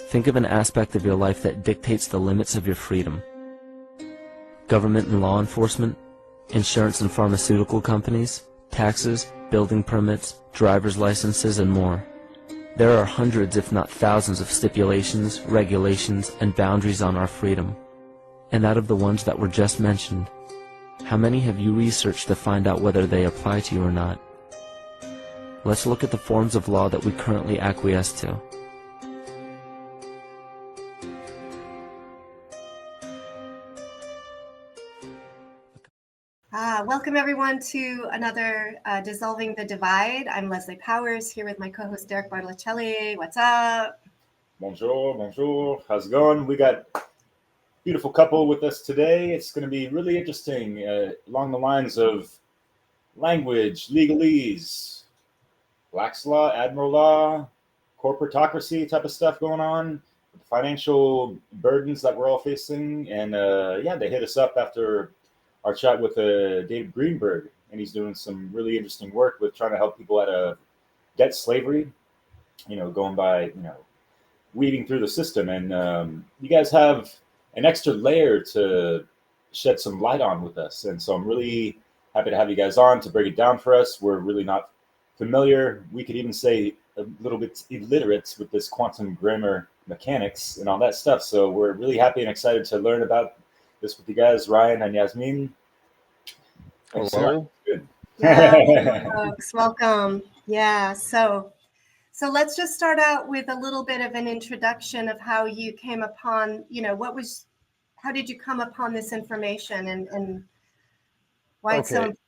Think of an aspect of your life that dictates the limits of your freedom. Government and law enforcement, insurance and pharmaceutical companies, taxes, building permits, driver's licenses, and more. There are hundreds if not thousands of stipulations, regulations, and boundaries on our freedom. And out of the ones that were just mentioned, how many have you researched to find out whether they apply to you or not? Let's look at the forms of law that we currently acquiesce to. Welcome everyone to another Dissolving the Divide. I'm Leslie Powers here with my co-host Derek Bartolocelli. What's up? Bonjour, bonjour. How's it going? We got a beautiful couple with us today. It's going to be really interesting along the lines of language, legalese, Black's law, admiral law, corporatocracy type of stuff going on, financial burdens that we're all facing. And they hit us up after our chat with David Greenberg, and he's doing some really interesting work with trying to help people out of debt slavery, going by, weeding through the system. And you guys have an extra layer to shed some light on with us. And so I'm really happy to have you guys on to break it down for us. We're really not familiar. We could even say a little bit illiterate with this quantum grammar mechanics and all that stuff. So we're really happy and excited to learn about this with you guys, Rion and Jasmine. Hello. Good. Yeah, folks, welcome. Yeah, so let's just start out with a little bit of an introduction of how you came upon, how did you come upon this information and why it's so important?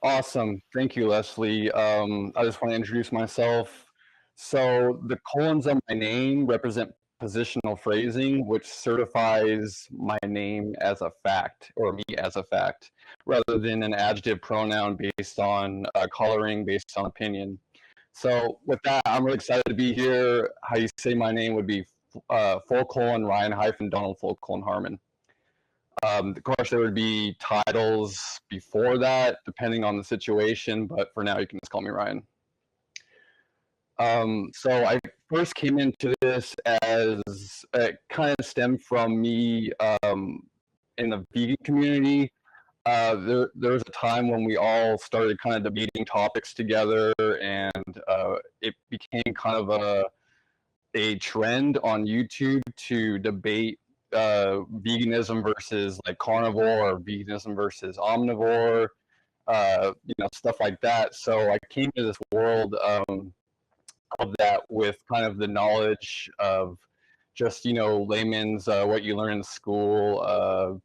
Awesome. Thank you, Leslie. I just want to introduce myself. So the colons of my name represent positional phrasing, which certifies my name as a fact, or me as a fact, rather than an adjective pronoun based on coloring, based on opinion. So with that, I'm really excited to be here. How you say my name would be full colon Rion hyphen Donald full colon Harmon. Of course, there would be titles before that, depending on the situation, but for now, you can just call me Rion. So I first came into this as it kind of stemmed from me in the vegan community. There was a time when we all started kind of debating topics together, and it became kind of a trend on YouTube to debate veganism versus like carnivore, or veganism versus omnivore, stuff like that. So I came to this world of that with kind of the knowledge of just layman's what you learn in school,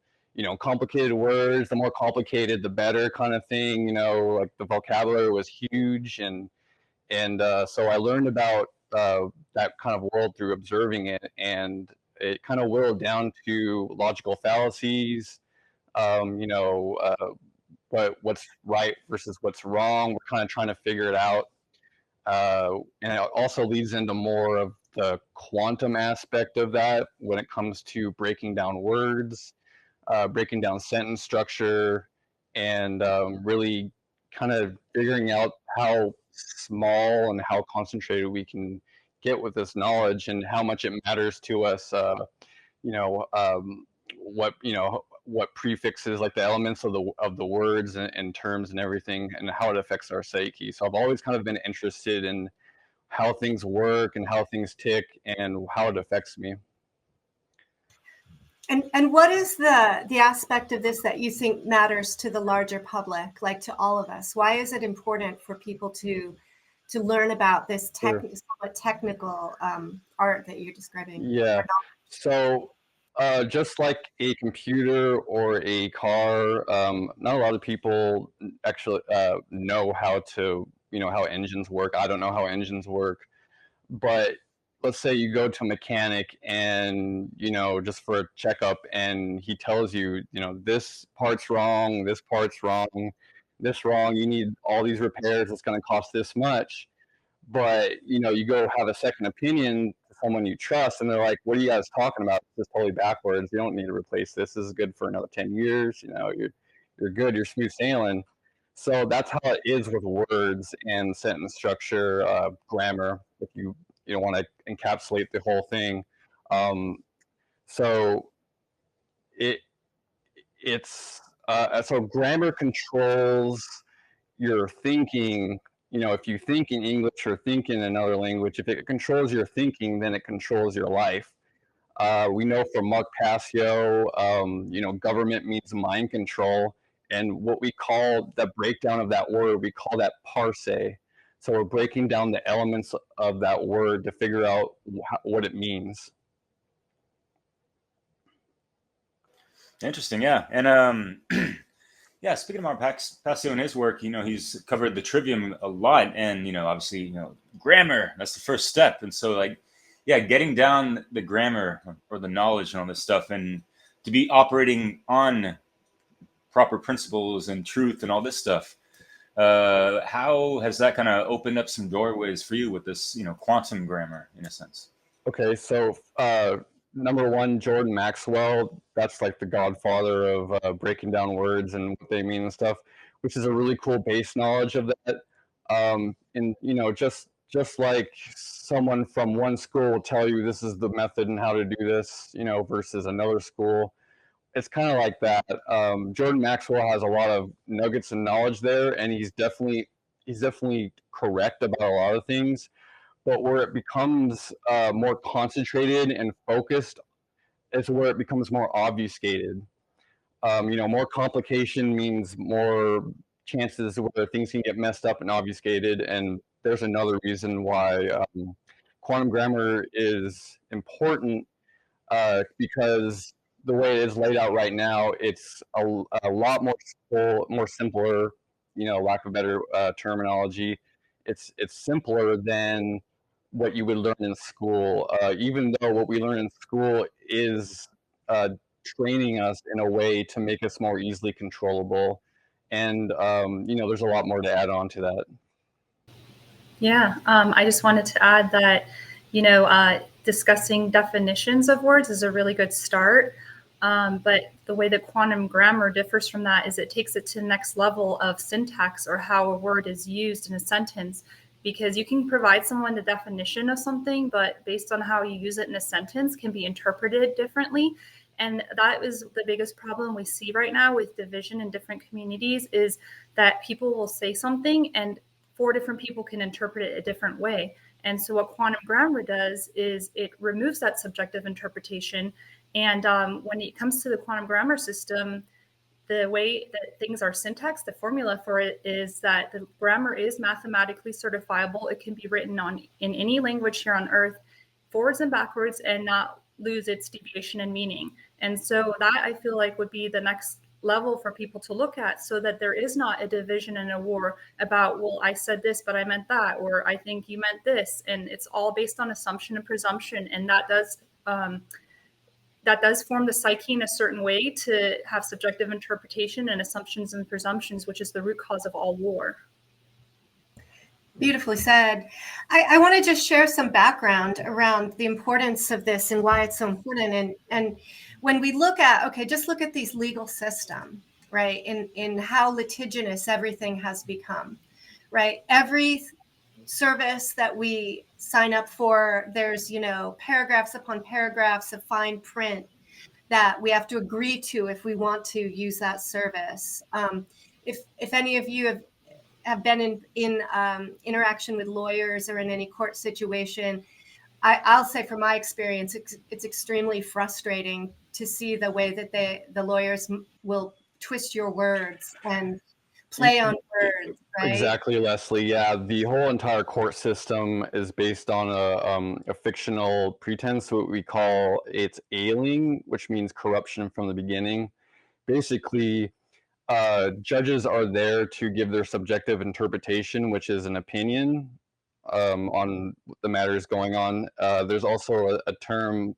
complicated words, the more complicated the better kind of thing. Like the vocabulary was huge, and so I learned about that kind of world through observing it, and it kind of whittled down to logical fallacies, what's right versus what's wrong. We're kind of trying to figure it out. And it also leads into more of the quantum aspect of that when it comes to breaking down words, breaking down sentence structure, and really kind of figuring out how small and how concentrated we can get with this knowledge, and how much it matters to us. What prefixes, like the elements of the words and terms and everything, and how it affects our psyche. So I've always kind of been interested in how things work and how things tick and how it affects me. And what is the aspect of this that you think matters to the larger public, like to all of us? Why is it important for people to learn about this somewhat technical art that you're describing? Yeah. So just like a computer or a car, not a lot of people actually know how how engines work. I don't know how engines work, but let's say you go to a mechanic and, just for a checkup, and he tells you, this part's wrong, this part's wrong, this wrong, you need all these repairs, it's going to cost this much. But, you go have a second opinion to someone you trust, and they're like, what are you guys talking about? This is totally backwards. You don't need to replace this. This is good for another 10 years. You're good. You're smooth sailing. So that's how it is with words and sentence structure, grammar. If you you don't want to encapsulate the whole thing. So so grammar controls your thinking. If you think in English or think in another language, if it controls your thinking, then it controls your life. We know from Mark Passio, government means mind control. And what we call the breakdown of that word, we call that parse. So we're breaking down the elements of that word to figure out what it means. Interesting, yeah. And yeah, speaking of Mark Passio and his work, he's covered the trivium a lot, and obviously, grammar, that's the first step. And so, like, yeah, getting down the grammar or the knowledge and all this stuff, and to be operating on proper principles and truth and all this stuff. How has that kind of opened up some doorways for you with this, quantum grammar, in a sense? Okay, so number one, Jordan Maxwell, that's like the godfather of breaking down words and what they mean and stuff, which is a really cool base knowledge of that. And just like someone from one school will tell you this is the method and how to do this, versus another school, it's kind of like that. Jordan Maxwell has a lot of nuggets and knowledge there, and he's definitely correct about a lot of things. But where it becomes more concentrated and focused is where it becomes more obfuscated. More complication means more chances where things can get messed up and obfuscated. And there's another reason why quantum grammar is important, because the way it is laid out right now, it's a lot more simpler, lack of better terminology. It's simpler than what you would learn in school, even though what we learn in school is training us in a way to make us more easily controllable. And, there's a lot more to add on to that. Yeah, I just wanted to add that, discussing definitions of words is a really good start. But the way that quantum grammar differs from that is it takes it to the next level of syntax, or how a word is used in a sentence. Because you can provide someone the definition of something, but based on how you use it in a sentence can be interpreted differently. And that is the biggest problem we see right now with division in different communities, is that people will say something and 4 different people can interpret it a different way. And so what quantum grammar does is it removes that subjective interpretation. And when it comes to the quantum grammar system, the way that things are syntaxed, the formula for it is that the grammar is mathematically certifiable. It can be written in any language here on Earth, forwards and backwards, and not lose its deviation and meaning. And so that, I feel like, would be the next level for people to look at, so that there is not a division and a war about, well, I said this, but I meant that, or I think you meant this. And it's all based on assumption and presumption. And that does form the psyche in a certain way to have subjective interpretation and assumptions and presumptions, which is the root cause of all war. Beautifully said. I want to just share some background around the importance of this and why it's so important. And when we look at, just look at these legal system, right? In how litigious everything has become, right? Every service that we sign up for, there's, paragraphs upon paragraphs of fine print that we have to agree to if we want to use that service. If any of you have been in interaction with lawyers or in any court situation, I'll say from my experience, it's extremely frustrating to see the way that the lawyers will twist your words and play on words, right? Exactly, Leslie. Yeah, the whole entire court system is based on a fictional pretense, what we call it's ailing, which means corruption from the beginning. Basically, judges are there to give their subjective interpretation, which is an opinion on the matters going on. There's also a term,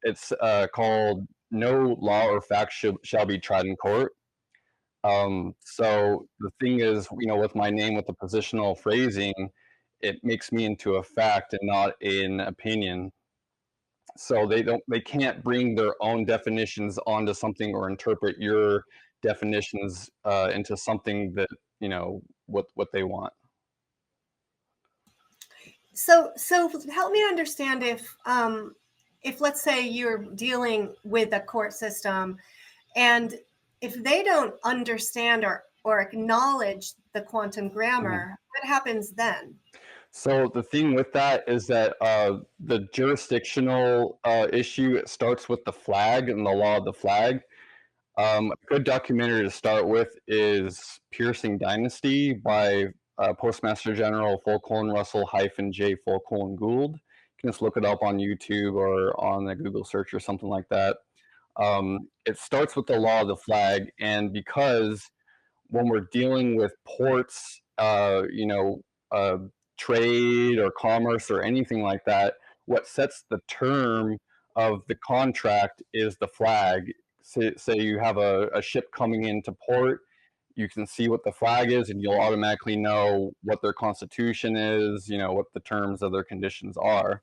it's called no law or fact shall be tried in court. So the thing is, with my name, with the positional phrasing, it makes me into a fact and not an opinion. So they can't bring their own definitions onto something or interpret your definitions into something that, what they want. So help me understand if let's say you're dealing with a court system, and if they don't understand or acknowledge the quantum grammar, what happens then? So the thing with that is that the jurisdictional issue, it starts with the flag and the law of the flag. A good documentary to start with is Piercing Dynasty by Postmaster General Russell J. Gould. You can just look it up on YouTube or on a Google search or something like that. It starts with the law of the flag, and because when we're dealing with ports, trade or commerce or anything like that, what sets the term of the contract is the flag. Say you have a ship coming into port, you can see what the flag is, and you'll automatically know what their constitution is, what the terms of their conditions are.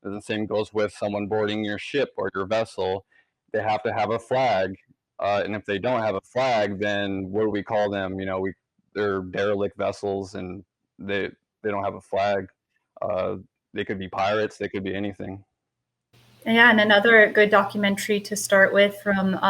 And the same goes with someone boarding your ship or your vessel. They have to have a flag. And if they don't have a flag, then what do we call them? They're derelict vessels, and they don't have a flag. They could be pirates. They could be anything. Yeah, and another good documentary to start with from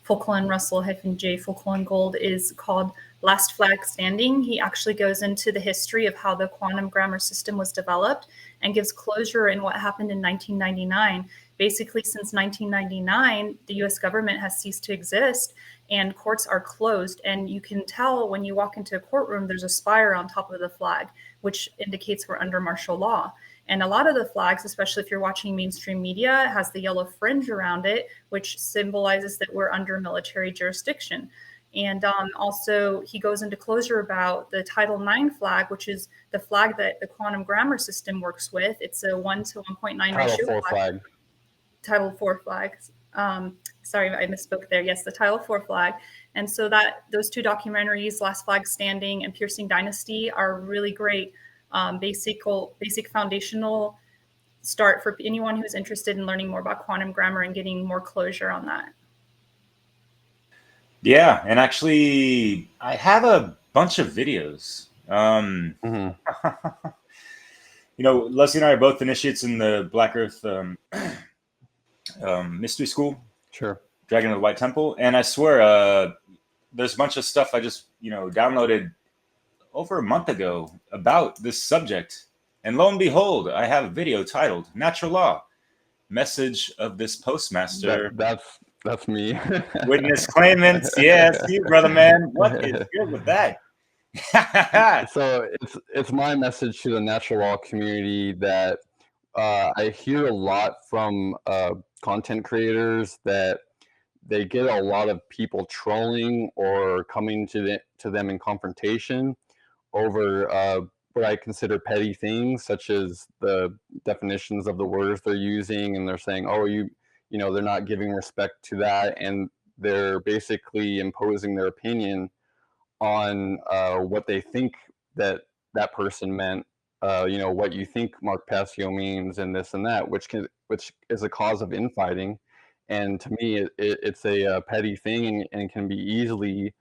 Russell J. Gould is called Last Flag Standing. He actually goes into the history of how the quantum grammar system was developed and gives closure in what happened in 1999. Basically, since 1999, the US government has ceased to exist and courts are closed. And you can tell when you walk into a courtroom, there's a spire on top of the flag, which indicates we're under martial law. And a lot of the flags, especially if you're watching mainstream media, has the yellow fringe around it, which symbolizes that we're under military jurisdiction. And also, he goes into closure about the Title IX flag, which is the flag that the quantum grammar system works with. It's a 1 to 1.9 ratio flag. Title IV flag. Sorry, I misspoke there. Yes, the Title IV flag. And so those two documentaries, Last Flag Standing and Piercing Dynasty, are really great. Basic foundational start for anyone who's interested in learning more about quantum grammar and getting more closure on that. Yeah, and actually, I have a bunch of videos. Leslie and I are both initiates in the Black Earth Mystery School. Sure. Dragon of the White Temple, and I swear, there's a bunch of stuff I just downloaded over a month ago about this subject, and lo and behold, I have a video titled "Natural Law: Message of this Postmaster." That's me. Witness claimants, yes, you brother man. What is good with that? So it's my message to the natural law community that I hear a lot from content creators that they get a lot of people trolling or coming to them in confrontation over what I consider petty things, such as the definitions of the words they're using, and they're saying, "Oh, they're not giving respect to that," and they're basically imposing their opinion on what they think that person meant. What you think Mark Passio means, and this and that, which is a cause of infighting. And to me, it's a petty thing, and can be easily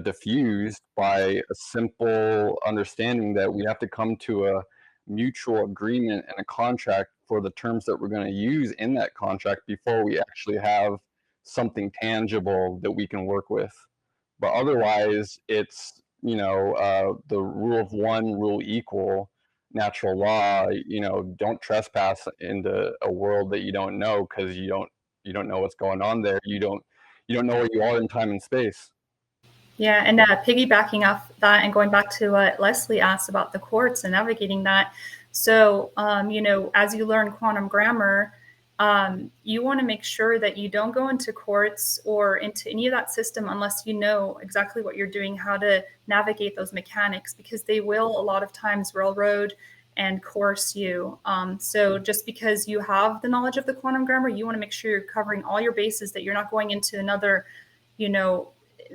diffused by a simple understanding that we have to come to a mutual agreement and a contract for the terms that we're going to use in that contract before we actually have something tangible that we can work with. But otherwise, it's the rule of one, rule equal, natural law. Don't trespass into a world that you don't know, because you don't know what's going on there. You don't know where you are in time and space. Yeah, and piggybacking off that and going back to what Leslie asked about the courts and navigating that. So, as you learn quantum grammar, you want to make sure that you don't go into courts or into any of that system unless you know exactly what you're doing, how to navigate those mechanics, because they will a lot of times railroad and coerce you. So just because you have the knowledge of the quantum grammar, you want to make sure you're covering all your bases, that you're not going into another,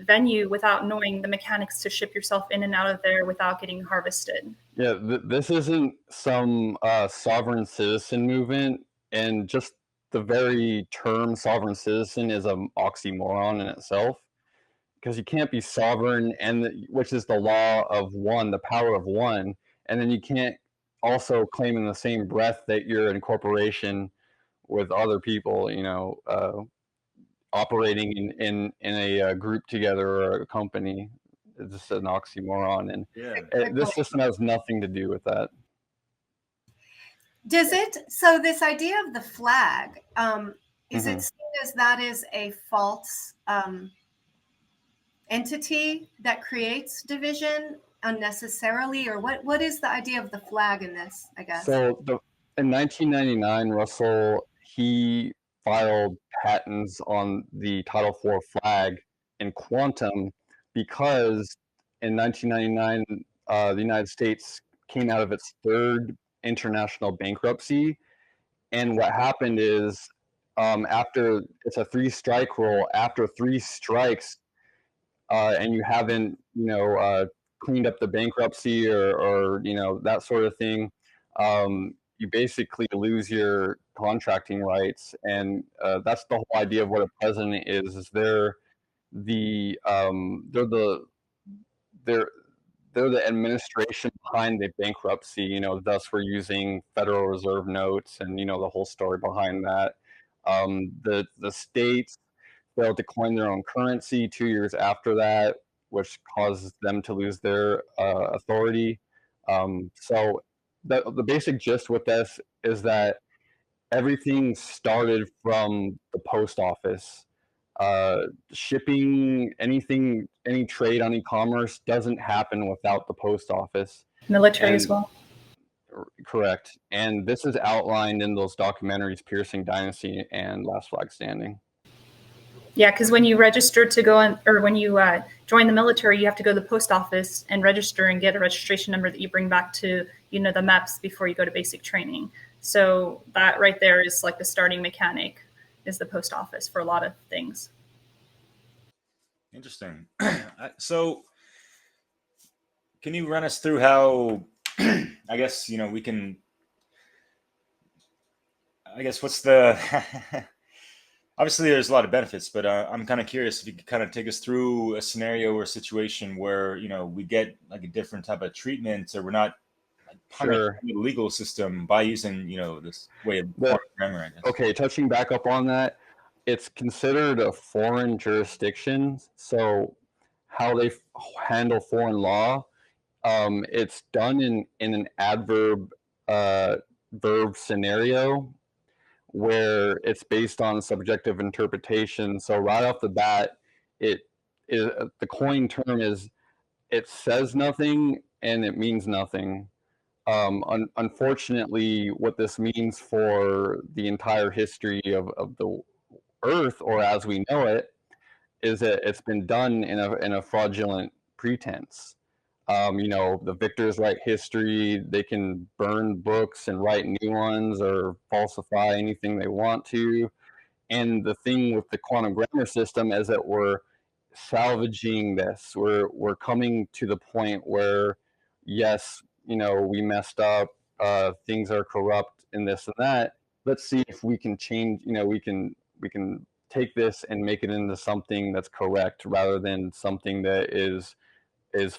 venue without knowing the mechanics to ship yourself in and out of there without getting harvested. Yeah, this isn't some sovereign citizen movement, and just the very term sovereign citizen is an oxymoron in itself, because you can't be sovereign, which is the law of one, the power of one, and then you can't also claim in the same breath that you're in corporation with other people, operating in a group together or a company. It's just an oxymoron, and Yeah. this system has nothing to do with that. Does it? So this idea of the flag, is Mhm. it seen as that is a false entity that creates division unnecessarily, or what is the idea of the flag in this, I guess? So in 1999, Russell, he filed patents on the Title IV flag in quantum because in 1999, the United States came out of its third international bankruptcy. And what happened is, after it's a 3-strike rule, after 3 strikes, and you haven't, cleaned up the bankruptcy or that sort of thing, you basically lose your contracting rights. And that's the whole idea of what a president is they're they're the they're they're the administration behind the bankruptcy. Thus we're using Federal Reserve notes and the whole story behind that. The states failed to coin their own currency 2 years after that, which causes them to lose their authority. So the basic gist with this is that everything started from the post office. Shipping, anything, any trade on e-commerce doesn't happen without the post office. Military as well. Correct. And this is outlined in those documentaries, Piercing Dynasty and Last Flag Standing. Yeah, because when you register to go in, or when you join the military, you have to go to the post office and register and get a registration number that you bring back to, the MEPS before you go to basic training. So that right there is like the starting mechanic, is the post office for a lot of things. Interesting. So can you run us through how, I guess, we can, what's the, obviously there's a lot of benefits, but I'm kind of curious if you could kind of take us through a scenario or a situation where, we get like a different type of treatment, or we're not punished in the legal system by using, this way of quantum grammar, I guess. Okay, touching back up on that, it's considered a foreign jurisdiction. So how they handle foreign law, it's done in an adverb verb scenario where it's based on subjective interpretation. So right off the bat, the coin term is, it says nothing and it means nothing. Unfortunately, what this means for the entire history of the Earth, or as we know it, is that it's been done in a fraudulent pretense. The victors write history. They can burn books and write new ones or falsify anything they want to. And the thing with the quantum grammar system is that we're salvaging this. We're coming to the point where, yes, we messed up. Things are corrupt and this and that. Let's see if we can change. We can take this and make it into something that's correct, rather than something that is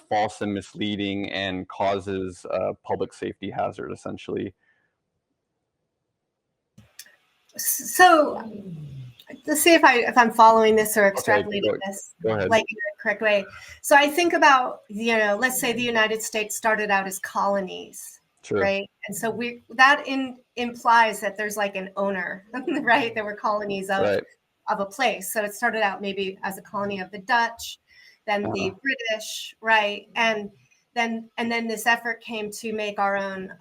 false and misleading and causes a public safety hazard, essentially. So let's see if I'm following this or extrapolating this like in the correct way. So I think about, let's say the United States started out as colonies, right? And so that implies that there's like an owner, right? There were colonies of a place. So it started out maybe as a colony of the Dutch, then the British, right? And then this effort came to make our own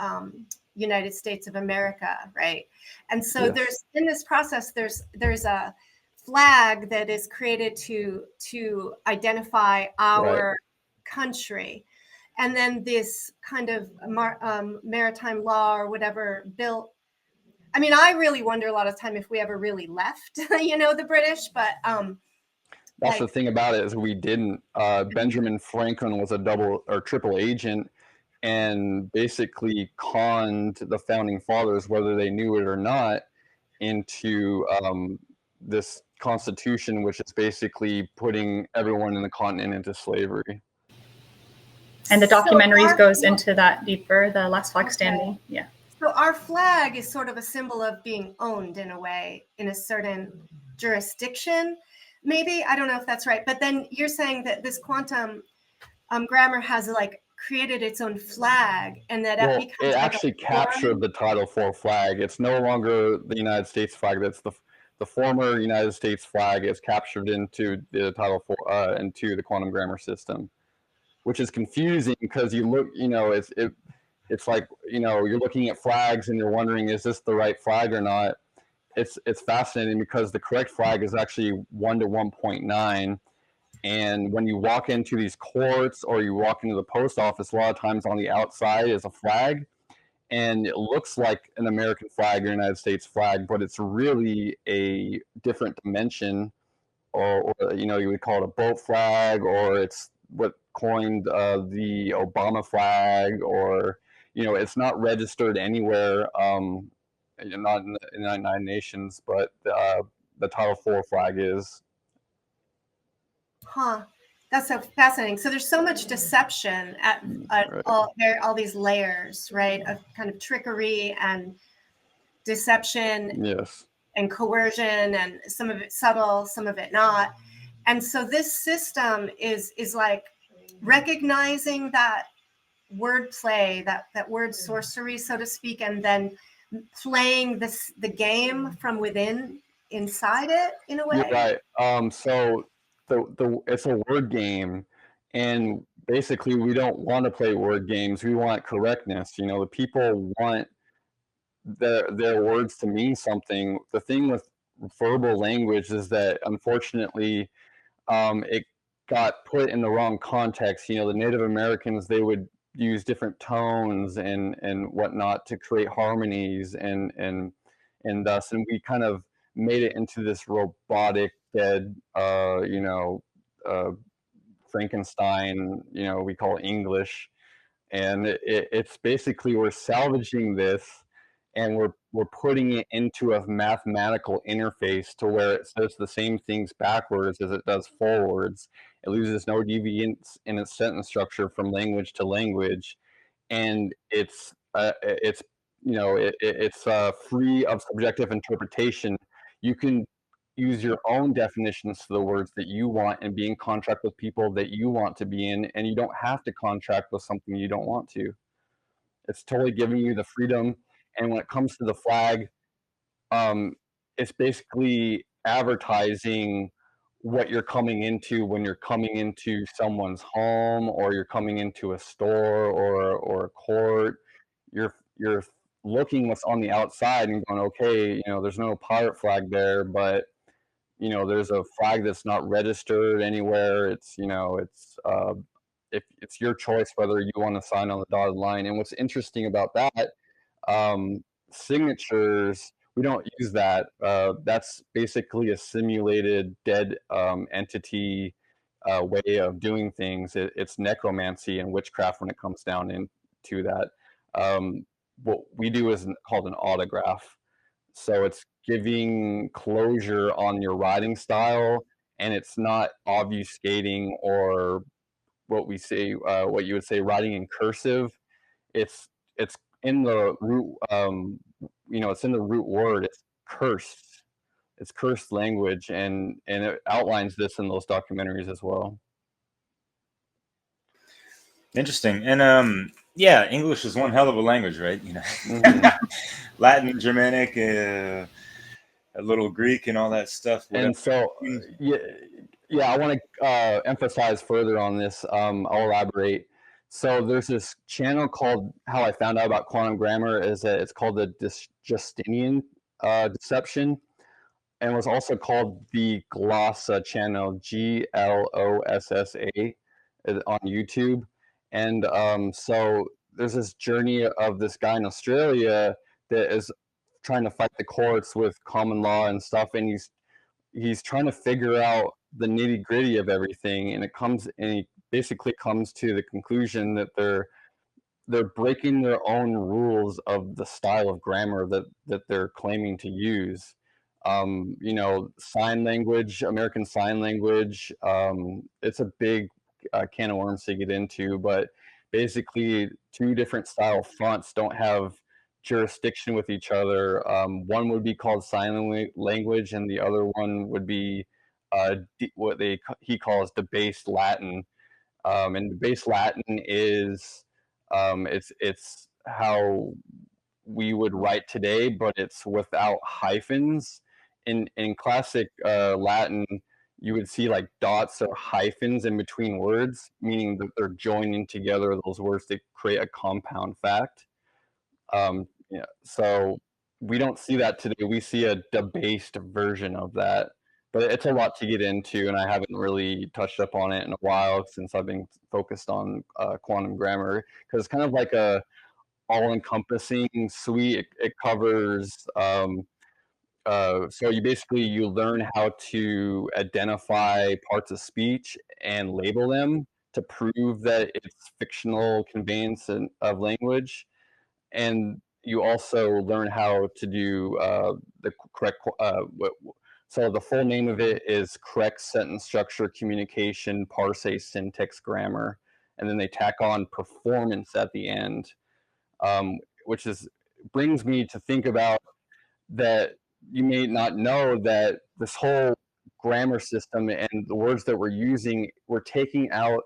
United States of America, right? And so there's, in this process, there's a flag that is created to identify our country. And then this kind of maritime law or whatever built. I mean, I really wonder a lot of time if we ever really left, the British, but that's the thing about it, is we didn't. Benjamin Franklin was a double or triple agent and basically conned the founding fathers, whether they knew it or not, into this constitution, which is basically putting everyone in the continent into slavery. And the So documentaries our goes flag- into that deeper, the last flag Okay. standing. Yeah. So our flag is sort of a symbol of being owned in a way in a certain jurisdiction. Maybe, I don't know if that's right. But then you're saying that this quantum grammar has like created its own flag, and that Well, becomes it like actually a foreign. captured the Title IV flag. It's no longer the United States flag. That's the former United States flag is captured into the Title IV, into the quantum grammar system, which is confusing because you look, it's like, you're looking at flags and you're wondering, is this the right flag or not? It's fascinating because the correct flag is actually 1 to 1.9. And when you walk into these courts or you walk into the post office, a lot of times on the outside is a flag, and it looks like an American flag or United States flag, but it's really a different dimension, or you would call it a boat flag, or it's what coined the Obama flag, or it's not registered anywhere, not in the United Nations, but the Title IV flag is. Huh. That's so fascinating. So there's so much deception at Right. all these layers, right? Of kind of trickery and deception Yes. and coercion, and some of it subtle, some of it not. And so this system is like recognizing that wordplay, that word sorcery, so to speak, and then playing the game from within inside it in a way. You're right. So it's a word game, and basically we don't want to play word games. We want correctness. The people want their words to mean something. The thing with verbal language is that unfortunately, it got put in the wrong context. The Native Americans, they would use different tones and whatnot to create harmonies, and thus, and we kind of made it into this robotic, dead, Frankenstein, we call English. And it's basically, we're salvaging this, and we're putting it into a mathematical interface to where it says the same things backwards as it does forwards. It loses no deviance in its sentence structure from language to language, and it's free of subjective interpretation. You can use your own definitions to the words that you want and be in contract with people that you want to be in, and you don't have to contract with something you don't want to. It's totally giving you the freedom. And when it comes to the flag, it's basically advertising what you're coming into when you're coming into someone's home, or you're coming into a store, or a court. You're looking what's on the outside and going, okay, there's no pirate flag there, but there's a flag that's not registered anywhere. If it's your choice whether you want to sign on the dotted line. And what's interesting about that, signatures, we don't use that. That's basically a simulated dead entity way of doing things. It's necromancy and witchcraft when it comes down into that. What we do is called an autograph. So it's giving closure on your writing style, and it's not obfuscating, or what you would say writing in cursive. It's in the root, it's in the root word. It's cursed. It's cursed language, and it outlines this in those documentaries as well. Interesting. And yeah, English is one hell of a language, right? Mm-hmm. Latin, Germanic, a little Greek, and all that stuff. Whatever. And so, I want to emphasize further on this. I'll elaborate. So there's this channel called, how I found out about quantum grammar is that it's called the Justinian deception, and was also called the Glossa channel, GLOSSA, on YouTube. And so there's this journey of this guy in Australia that is trying to fight the courts with common law and stuff, and he's trying to figure out the nitty gritty of everything, and he basically comes to the conclusion that they're breaking their own rules of the style of grammar that they're claiming to use. Sign language, American Sign Language. It's a big can of worms to get into, but basically two different style fonts don't have jurisdiction with each other. One would be called sign language, and the other one would be what he calls debased Latin. And debased Latin is it's how we would write today, but it's without hyphens. In classic Latin, you would see like dots or hyphens in between words, meaning that they're joining together those words to create a compound fact. Yeah, so we don't see that today. We see a debased version of that, but it's a lot to get into, and I haven't really touched up on it in a while since I've been focused on quantum grammar, because it's kind of like a all-encompassing suite. It covers so you learn how to identify parts of speech and label them to prove that it's fictional conveyance of language, and you also learn how to do the correct. So the full name of it is correct sentence structure, communication, parse, syntax, grammar, and then they tack on performance at the end, which brings me to think about that you may not know that this whole grammar system and the words that we're using, we're taking out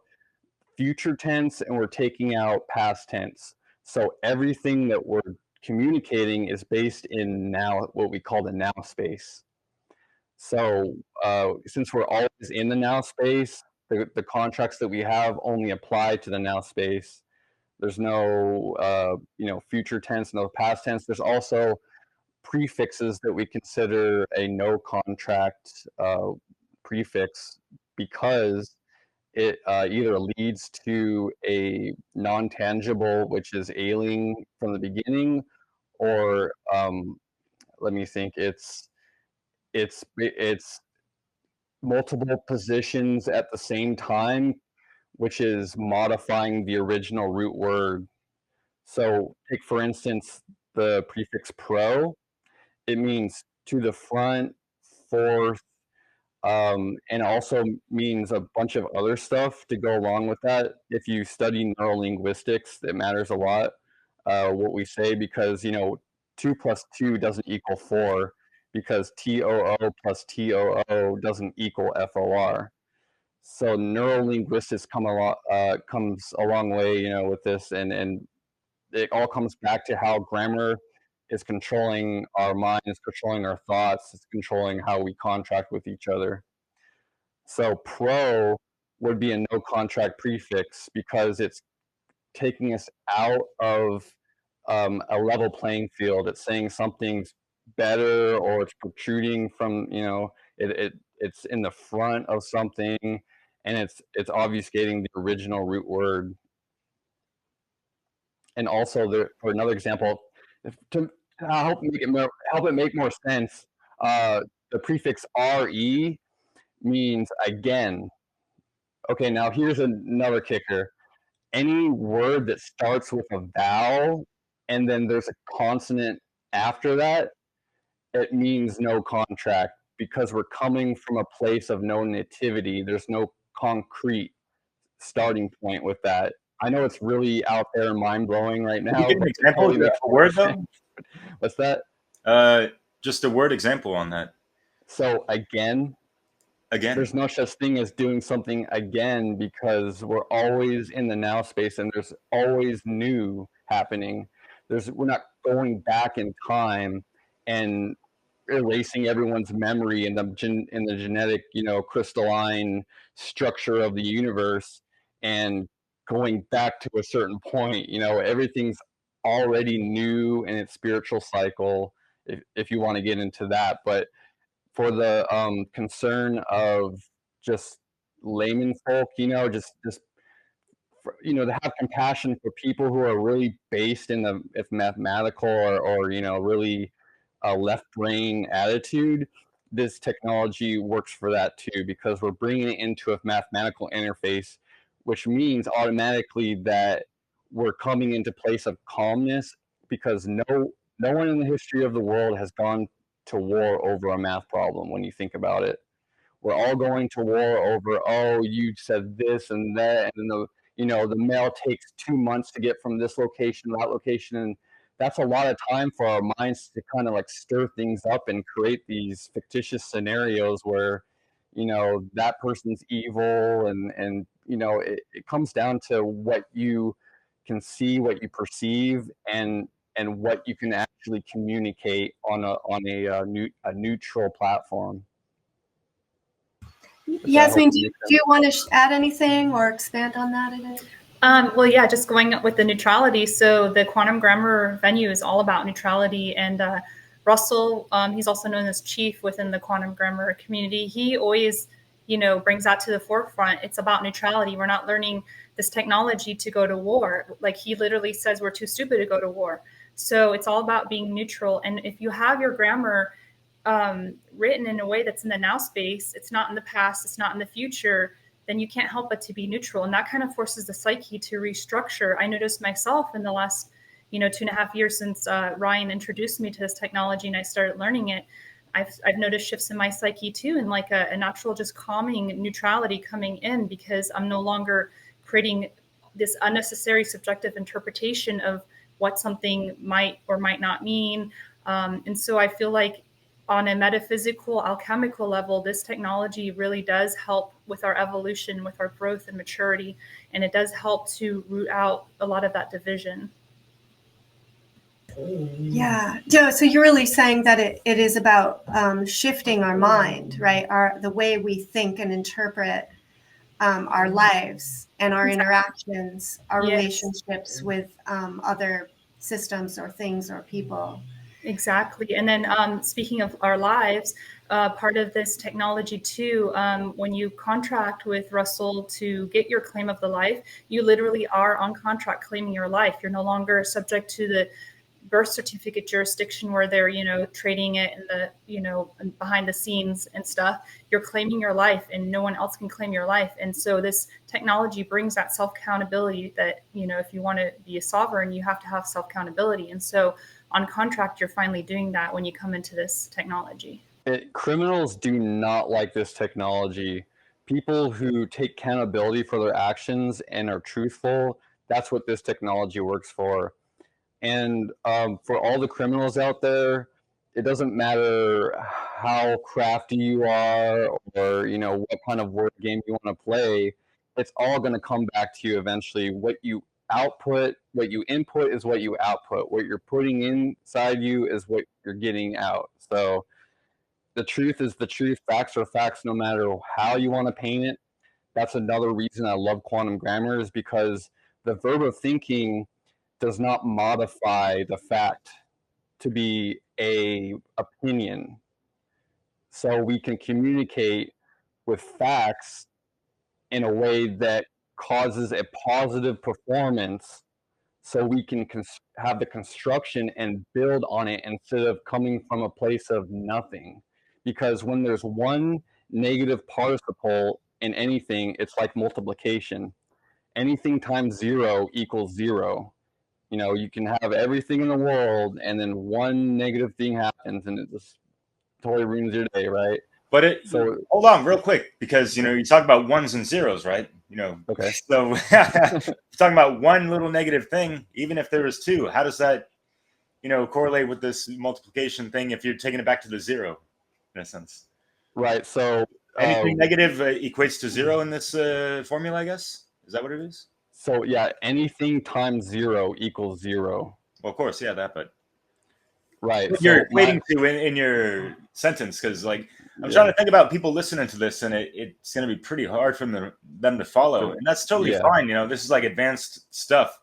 future tense and we're taking out past tense. So everything that we're communicating is based in now, what we call the now space. So since we're always in the now space, the contracts that we have only apply to the now space. There's no future tense, no past tense. There's also prefixes that we consider a no contract prefix because it either leads to a non-tangible, which is alien from the beginning, or let me think, it's multiple positions at the same time, which is modifying the original root word. So take, for instance, the prefix pro. It means to the front, fourth, and also means a bunch of other stuff to go along with that. If you study neurolinguistics, it matters a lot what we say, because 2 plus 2 doesn't equal 4, because TOO plus TOO doesn't equal FOR. So neurolinguistics comes a long way, with this, and it all comes back to how grammar is controlling our minds, controlling our thoughts, it's controlling how we contract with each other. So pro would be a no contract prefix because it's taking us out of a level playing field. It's saying something's better, or it's protruding from, it's in the front of something, and it's obfuscating the original root word. And also, for another example, to help it make more sense, the prefix re means again. Okay, now here's another kicker. Any word that starts with a vowel and then there's a consonant after that, it means no contract, because we're coming from a place of no nativity. There's no concrete starting point with that. I know it's really out there and mind-blowing right now. Can you give an example of a word, though? What's that? Just a word example on that. So again, there's no such thing as doing something again, because we're always in the now space and there's always new happening. We're not going back in time and erasing everyone's memory in the genetic, crystalline structure of the universe and going back to a certain point. Everything's already new in its spiritual cycle, if you want to get into that. But for the concern of just layman folk, just to have compassion for people who are really based in the mathematical or really left brain attitude, this technology works for that too, because we're bringing it into a mathematical interface, which means automatically that we're coming into place of calmness, because no one in the history of the world has gone to war over a math problem. When you think about it, we're all going to war over, oh, you said this and that, and then the mail takes 2 months to get from this location to that location. And that's a lot of time for our minds to kind of like stir things up and create these fictitious scenarios where, that person's evil. And it comes down to what you can see, what you perceive, and what you can actually communicate on a neutral platform. Yasmin, do you want to add anything or expand on that a bit? Well, yeah, just going up with the neutrality. So the quantum grammar venue is all about neutrality. And Russell, he's also known as chief within the quantum grammar community. He always, brings that to the forefront. It's about neutrality. We're not learning this technology to go to war. Like he literally says, we're too stupid to go to war. So it's all about being neutral. And if you have your grammar written in a way that's in the now space, it's not in the past, it's not in the future, then you can't help but to be neutral. And that kind of forces the psyche to restructure. I noticed myself in the last, 2.5 years since Rion introduced me to this technology and I started learning it, I've noticed shifts in my psyche too, and like a natural just calming neutrality coming in, because I'm no longer creating this unnecessary subjective interpretation of what something might or might not mean. And so I feel like on a metaphysical, alchemical level, this technology really does help with our evolution, with our growth and maturity, and it does help to root out a lot of that division. Yeah. So you're really saying that it is about shifting our mind, right? The way we think and interpret our lives and our interactions, our relationships with other systems or things or people. Exactly. And then speaking of our lives, part of this technology too, when you contract with Russell to get your claim of the life, you literally are on contract claiming your life. You're no longer subject to the birth certificate jurisdiction where they're, trading it in the, behind the scenes and stuff. You're claiming your life and no one else can claim your life. And so this technology brings that self-accountability that, if you want to be a sovereign, you have to have self-accountability. And so on contract, you're finally doing that when you come into this technology. Criminals do not like this technology. People who take accountability for their actions and are truthful, that's what this technology works for. And for all the criminals out there, it doesn't matter how crafty you are or, what kind of word game you want to play. It's all going to come back to you eventually. What you output, what you input is what you output. What you're putting inside you is what you're getting out. So the truth is the truth. Facts are facts, no matter how you want to paint it. That's another reason I love quantum grammar, is because the verb of thinking does not modify the fact to be a opinion. So we can communicate with facts in a way that causes a positive performance, so we can have the construction and build on it instead of coming from a place of nothing. Because when there's one negative participle in anything, it's like multiplication. Anything times 0 equals 0. You can have everything in the world and then one negative thing happens and it just totally ruins your day, right? But hold on real quick, because you talk about ones and zeros, right? Okay. So talking about one little negative thing, even if there was two, how does that correlate with this multiplication thing if you're taking it back to the zero, in a sense? Right. So anything negative equates to 0 in this formula, I guess. Is that what it is? So yeah, anything times 0 equals 0. Well, of course, yeah, that, but right. What you're equating to in your sentence, because I'm trying to think about people listening to this, and it's going to be pretty hard for them to follow, and that's totally fine. This is like advanced stuff,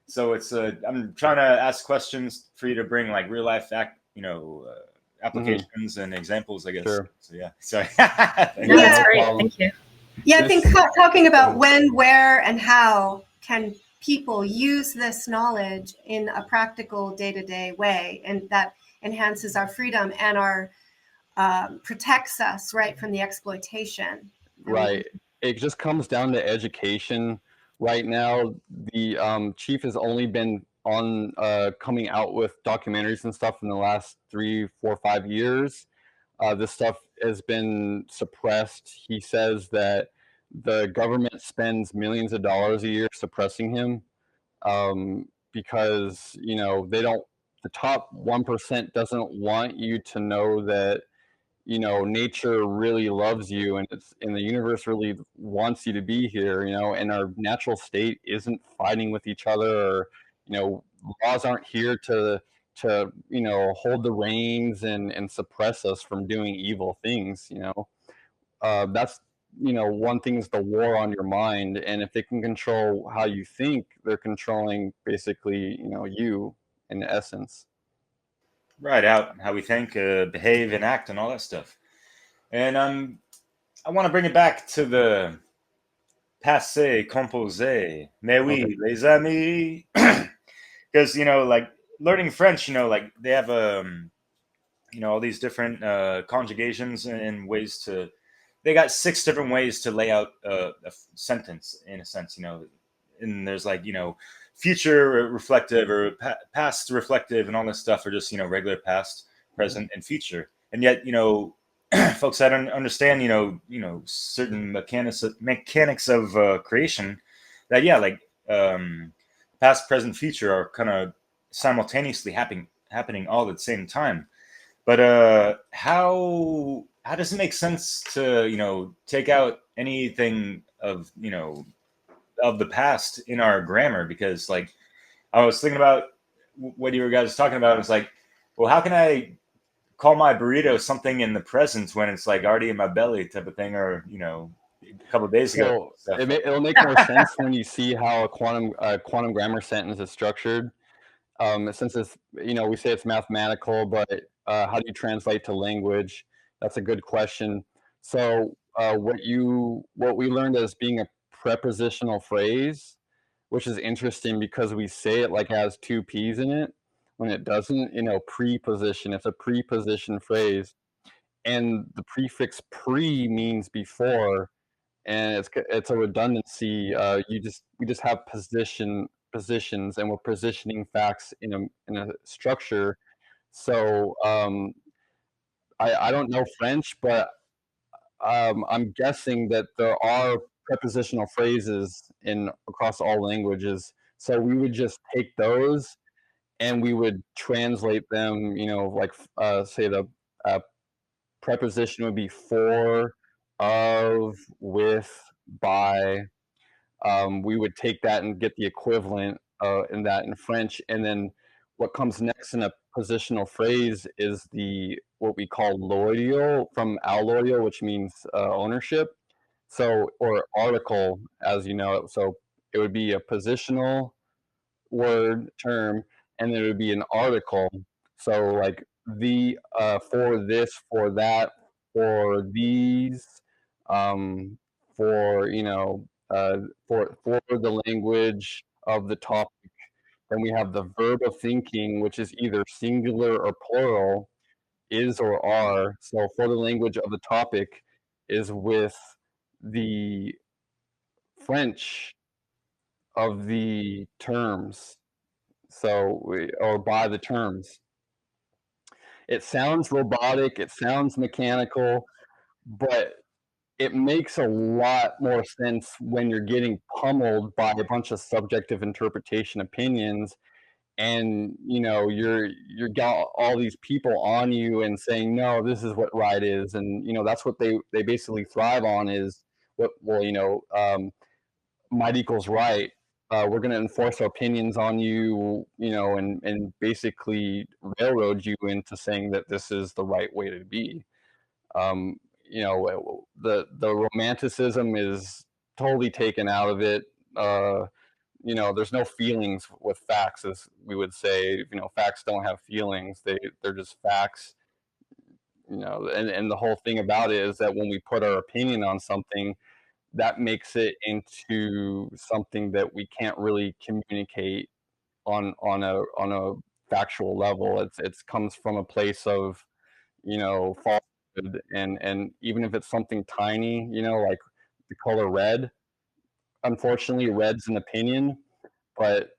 so it's I'm trying to ask questions for you to bring like real life applications and examples, I guess. Sure. So yeah, sorry. No, that's great. Thank you. Yeah, I think talking about when, where, and how can people use this knowledge in a practical day-to-day way, and that enhances our freedom and our protects us, right, from the exploitation. Right. It just comes down to education. Right now, the chief has only been on coming out with documentaries and stuff in the last 3, 4, 5 years. This stuff has been suppressed. He says that the government spends millions of dollars a year suppressing him, because they don't. The top 1% doesn't want you to know that nature really loves you, and the universe really wants you to be here. And our natural state isn't fighting with each other, or laws aren't here to hold the reins and suppress us from doing evil things. That's one thing is the war on your mind, and if they can control how you think, they're controlling basically you in essence. Right, out how we think, behave, and act, and all that stuff. And I want to bring it back to the passé composé. Mais oui, Okay. les amis. Because, like learning French, like they have, all these different conjugations and ways to, they got 6 different ways to lay out a sentence in a sense, and there's like, future reflective or past reflective and all this stuff are just, regular past, present, and future. And yet, folks that don't understand, certain mechanics of creation, that like past, present, future are kind of simultaneously happening all at the same time. But how does it make sense to take out anything of of the past in our grammar? Because like I was thinking about what you guys talking about. It's like, well, how can I call my burrito something in the present when it's like already in my belly type of thing, or a couple of days ago. So it'll make more sense when you see how a quantum grammar sentence is structured. Since it's we say it's mathematical, but how do you translate to language? That's a good question. So what we learned as being a prepositional phrase, which is interesting because we say it like it has 2 P's in it when it doesn't. Preposition. It's a preposition phrase, and the prefix pre means before, and it's a redundancy. We just have positions, and we're positioning facts in a structure. So I don't know French, but I'm guessing that there are prepositional phrases in across all languages. So we would just take those and we would translate them. Like say the uh, preposition would be for, of, with, by. We would take that and get the equivalent in that in French, and then what comes next in a positional phrase is the what we call loyal, from alloyal, which means ownership. So, or article, as you know. So it would be a positional word term, and then it would be an article. So like the for this, for that, for these, um, for for the language of the topic. Then we have the verb of thinking, which is either singular or plural, is or are. So for the language of the topic is with the French of the terms. So or by the terms. It sounds robotic, it sounds mechanical, but it makes a lot more sense when you're getting pummeled by a bunch of subjective interpretation opinions, and you're got all these people on you and saying, no, this is what right is. And that's what they basically thrive on, is what, well, might equals right. We're going to enforce our opinions on you, and basically railroad you into saying that this is the right way to be. The romanticism is totally taken out of it. There's no feelings with facts, as we would say. Facts don't have feelings. They're just facts. And the whole thing about it is that when we put our opinion on something, that makes it into something that we can't really communicate on a factual level. It's comes from a place of falsehood, and even if it's something tiny, like the color red. Unfortunately, red's an opinion, but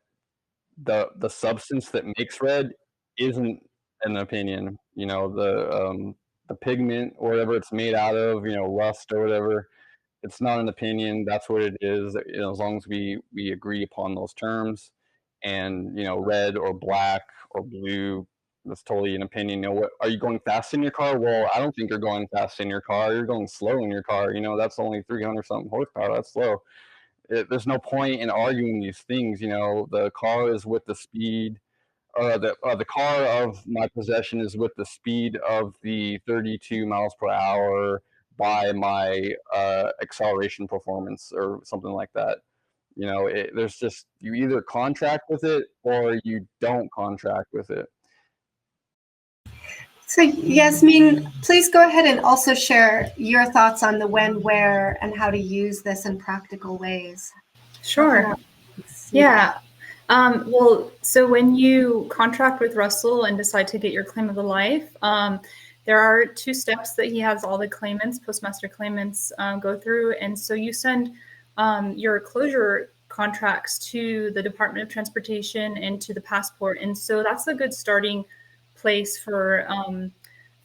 the substance that makes red isn't an opinion. The pigment or whatever it's made out of, rust or whatever, It's not an opinion. That's what it is. As long as we agree upon those terms, and red or black or blue, that's totally an opinion. What are you going fast in your car? Well, I don't think you're going fast in your car. You're going slow in your car. That's only 300 something horsepower. That's slow. There's no point in arguing these things. The car is with the speed. The car of my possession is with the speed of the 32 miles per hour by my acceleration performance or something like that. There's just, you either contract with it or you don't contract with it. So Yasmine, please go ahead and also share your thoughts on the when, where, and how to use this in practical ways. Sure. Yeah. Well, so when you contract with Russell and decide to get your claim of the life, there are 2 steps that he has all the claimants, postmaster claimants, go through. And so you send your closure contracts to the Department of Transportation and to the passport. And so that's a good starting place for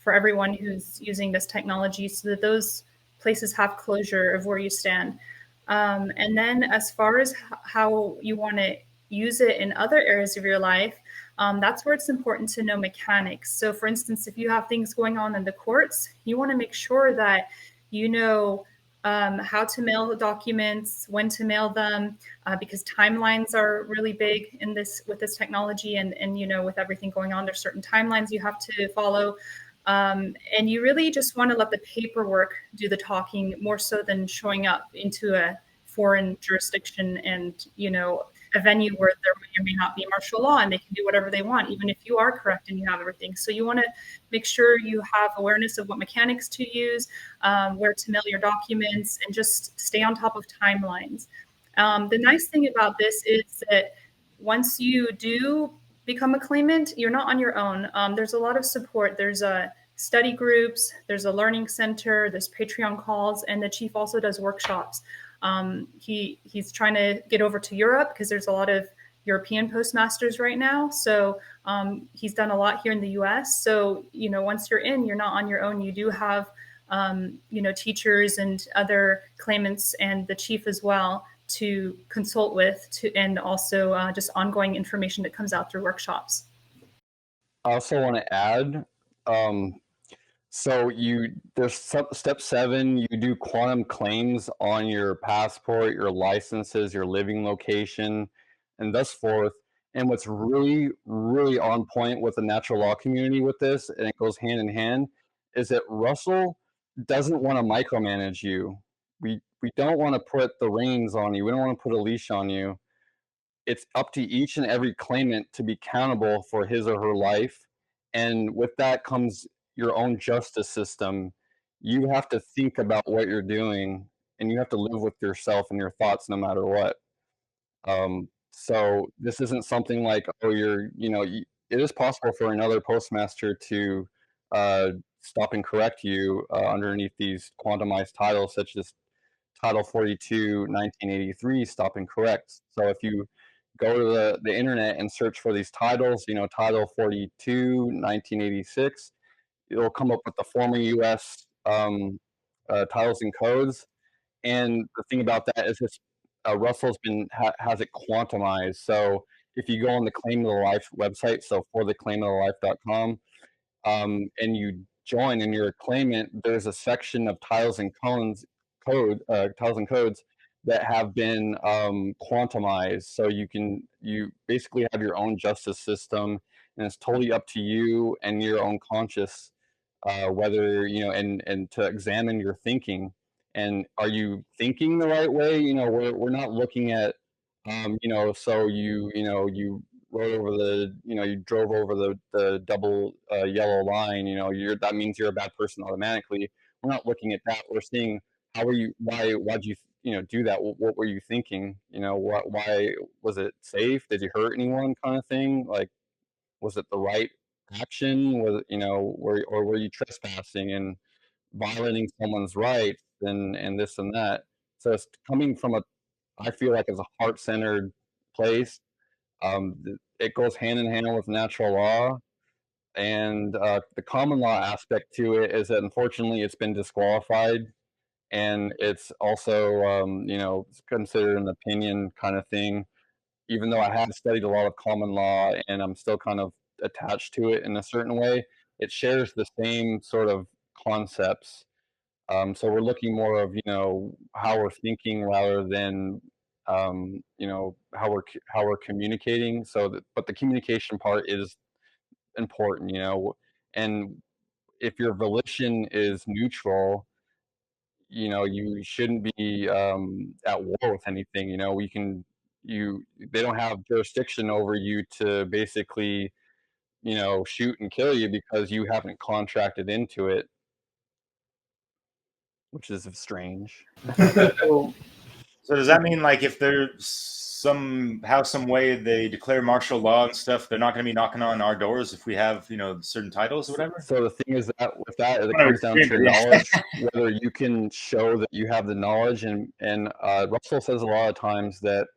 everyone who's using this technology, so that those places have closure of where you stand. And then as far as how you want to use it in other areas of your life, that's where it's important to know mechanics. So for instance, if you have things going on in the courts, you want to make sure that you know how to mail documents, when to mail them, because timelines are really big in this with this technology, and with everything going on, there's certain timelines you have to follow. And you really just want to let the paperwork do the talking more so than showing up into a foreign jurisdiction and a venue where there may or may not be martial law and they can do whatever they want, even if you are correct and you have everything. So you want to make sure you have awareness of what mechanics to use, where to mail your documents, and just stay on top of timelines. The nice thing about this is that once you do become a claimant, you're not on your own. There's a lot of support. There's study groups, there's a learning center, there's Patreon calls, and the chief also does workshops. He's trying to get over to Europe because there's a lot of European postmasters right now. So he's done a lot here in the US. So, once you're in, you're not on your own. You do have, teachers and other claimants and the chief as well to consult with, and also just ongoing information that comes out through workshops. I also want to add, so there's step 7, you do quantum claims on your passport, your licenses, your living location, and thus forth. And what's really, really on point with the natural law community with this, and it goes hand in hand, is that Russell doesn't want to micromanage you. We don't want to put the reins on you. We don't want to put a leash on you. It's up to each and every claimant to be accountable for his or her life. And with that comes your own justice system. You have to think about what you're doing, and you have to live with yourself and your thoughts no matter what. So this isn't something like, it is possible for another postmaster to stop and correct you underneath these quantumized titles, such as Title 42, 1983, stop and correct. So if you go to the internet and search for these titles, Title 42, 1986, it'll come up with the former U.S. Titles and codes. And the thing about that is this, Russell's has it quantumized. So if you go on the Claim of the Life website, so for the claimofthelife.com, and you join and you're a claimant, there's a section of tiles and codes that have been quantumized. So you basically have your own justice system, and it's totally up to you and your own conscious whether and to examine your thinking. And are you thinking the right way? We're not looking at so you rode over you drove over the double yellow line, that means you're a bad person automatically. We're not looking at that. We're seeing why'd you do that? What were you thinking? Why was it safe? Did you hurt anyone, kind of thing? Like, was it the right action? Were you trespassing and violating someone's rights and this and that? So it's coming from I feel like, it's a heart-centered place. It goes hand in hand with natural law, and the common law aspect to it is that unfortunately it's been disqualified, and it's also it's considered an opinion kind of thing. Even though I have studied a lot of common law and I'm still kind of attached to it in a certain way, it shares the same sort of concepts. So we're looking more of how we're thinking rather than how we're communicating. But the communication part is important, and if your volition is neutral, you shouldn't be at war with anything. They don't have jurisdiction over you to basically shoot and kill you because you haven't contracted into it, which is strange. So does that mean like if there's somehow, some way they declare martial law and stuff, they're not going to be knocking on our doors if we have certain titles or whatever? So the thing is that with that, it comes down to your knowledge, whether you can show that you have the knowledge, and Russell says a lot of times that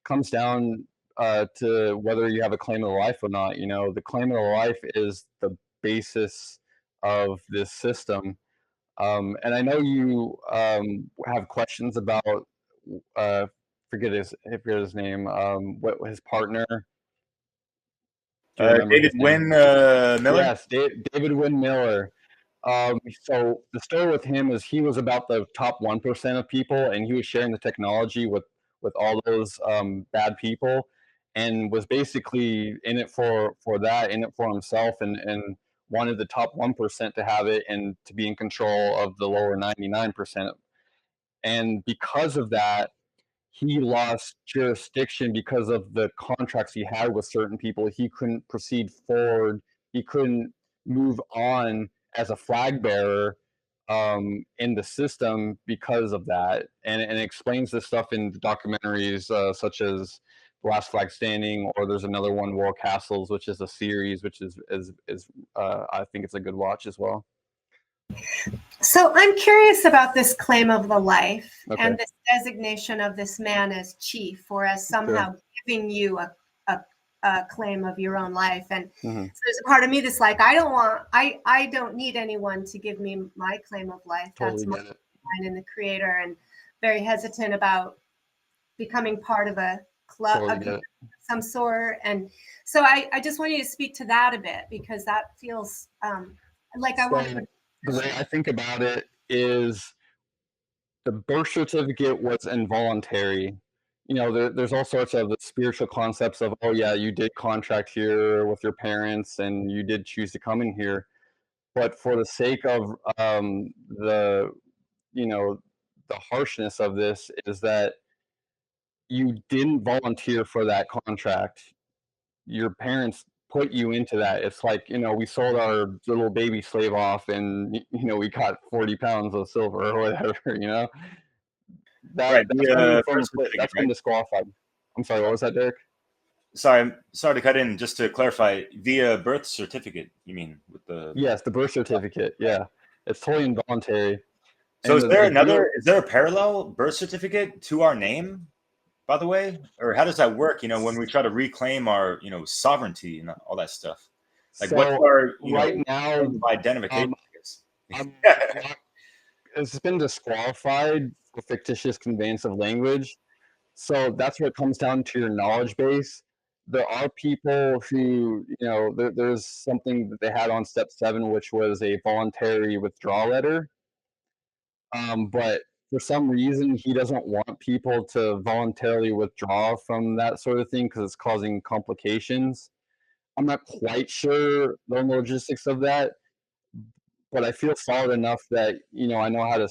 comes down to whether you have a claim of life or not. The claim of life is the basis of this system. And I know you have questions about forget his name. What his partner? Do you remember David his name? Wynn Miller? Yes, David Wynn Miller. So the story with him is he was about the top 1% of people, and he was sharing the technology with all those bad people, and was basically in it for himself, and wanted the top 1% to have it and to be in control of the lower 99%. And because of that, he lost jurisdiction because of the contracts he had with certain people. He couldn't proceed forward. He couldn't move on as a flag bearer in the system because of that. And it explains this stuff in documentaries such as The Last Flag Standing, or there's another one, War Castles, which is a series, which is I think it's a good watch as well. So I'm curious about this claim of the life and Okay. this designation of this man as chief, or as somehow giving you a claim of your own life. And so there's a part of me that's like, I don't need anyone to give me my claim of life. Totally That's mine and the creator, and very hesitant about becoming part of a club of some sort. And so I just want you to speak to that a bit, because that feels like I want to. The way I think about it is the birth certificate was involuntary. There's all sorts of spiritual concepts of, oh yeah, you did contract here with your parents and you did choose to come in here. But for the sake of the harshness of this is that you didn't volunteer for that contract. Your parents put you into that. It's like, we sold our little baby slave off and, we got 40 pounds of silver or whatever, Right. That's been disqualified. I'm sorry, what was that, Derek? Sorry to cut in. Just to clarify, via birth certificate, you mean with the? Yes, the birth certificate. Yeah, it's totally involuntary. So is there a parallel birth certificate to our name, by the way, or how does that work? When we try to reclaim our sovereignty and all that stuff. Like, what's our now identification? It's been disqualified for fictitious conveyance of language. So that's what comes down to your knowledge base. There are people who, there's something that they had on step 7, which was a voluntary withdrawal letter. But for some reason, he doesn't want people to voluntarily withdraw from that sort of thing because it's causing complications. I'm not quite sure the logistics of that, but I feel solid enough that I know how to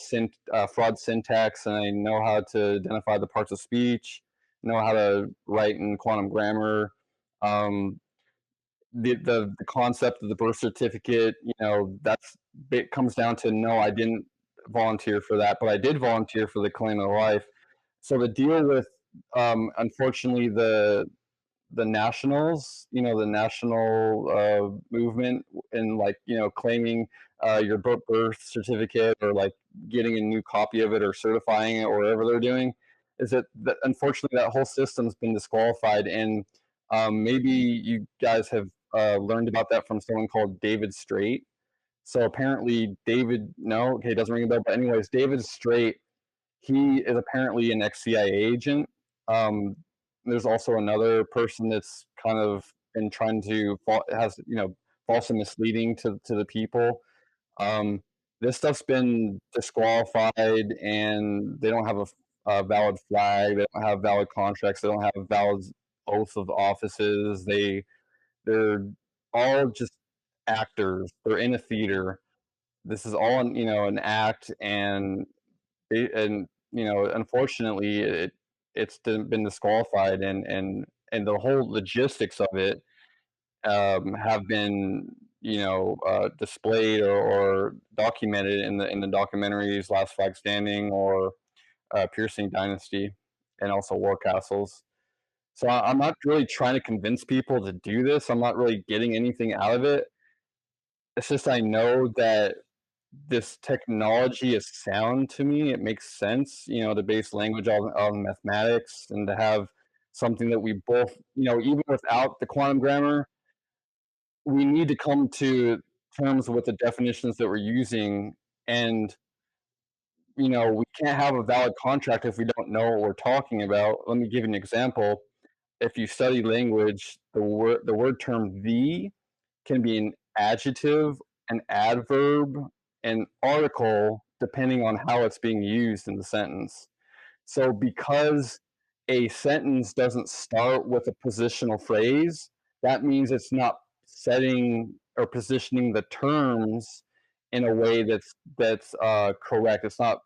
fraud syntax, and I know how to identify the parts of speech, know how to write in quantum grammar. The concept of the birth certificate, it comes down to, no, I didn't volunteer for that, but I did volunteer for the claim of life. So the deal with unfortunately the nationals, the national movement, and claiming your birth certificate, or getting a new copy of it or certifying it, or whatever they're doing, is that unfortunately that whole system's been disqualified. And maybe you guys have learned about that from someone called David Straight. So apparently David, no, okay, doesn't ring a bell. But anyways, David Straight, he is apparently an ex-CIA agent. There's also another person that's kind of been trying to has false and misleading to the people. This stuff's been disqualified, and they don't have a valid flag. They don't have valid contracts. They don't have valid oaths of offices. They're all just actors. They're in a theater. This is all an act, and unfortunately, it's been disqualified, and the whole logistics of it have been displayed or documented in the documentaries Last Flag Standing or Piercing Dynasty, and also War Castles. So I'm not really trying to convince people to do this. I'm not really getting anything out of it. It's just I know that this technology is sound to me. It makes sense, to base language on mathematics, and to have something that we both, even without the quantum grammar, we need to come to terms with the definitions that we're using. And we can't have a valid contract if we don't know what we're talking about. Let me give you an example. If you study language, the word term "the" can be an adjective, an adverb, an article, depending on how it's being used in the sentence. So because a sentence doesn't start with a positional phrase, that means it's not setting or positioning the terms in a way that's correct. It's not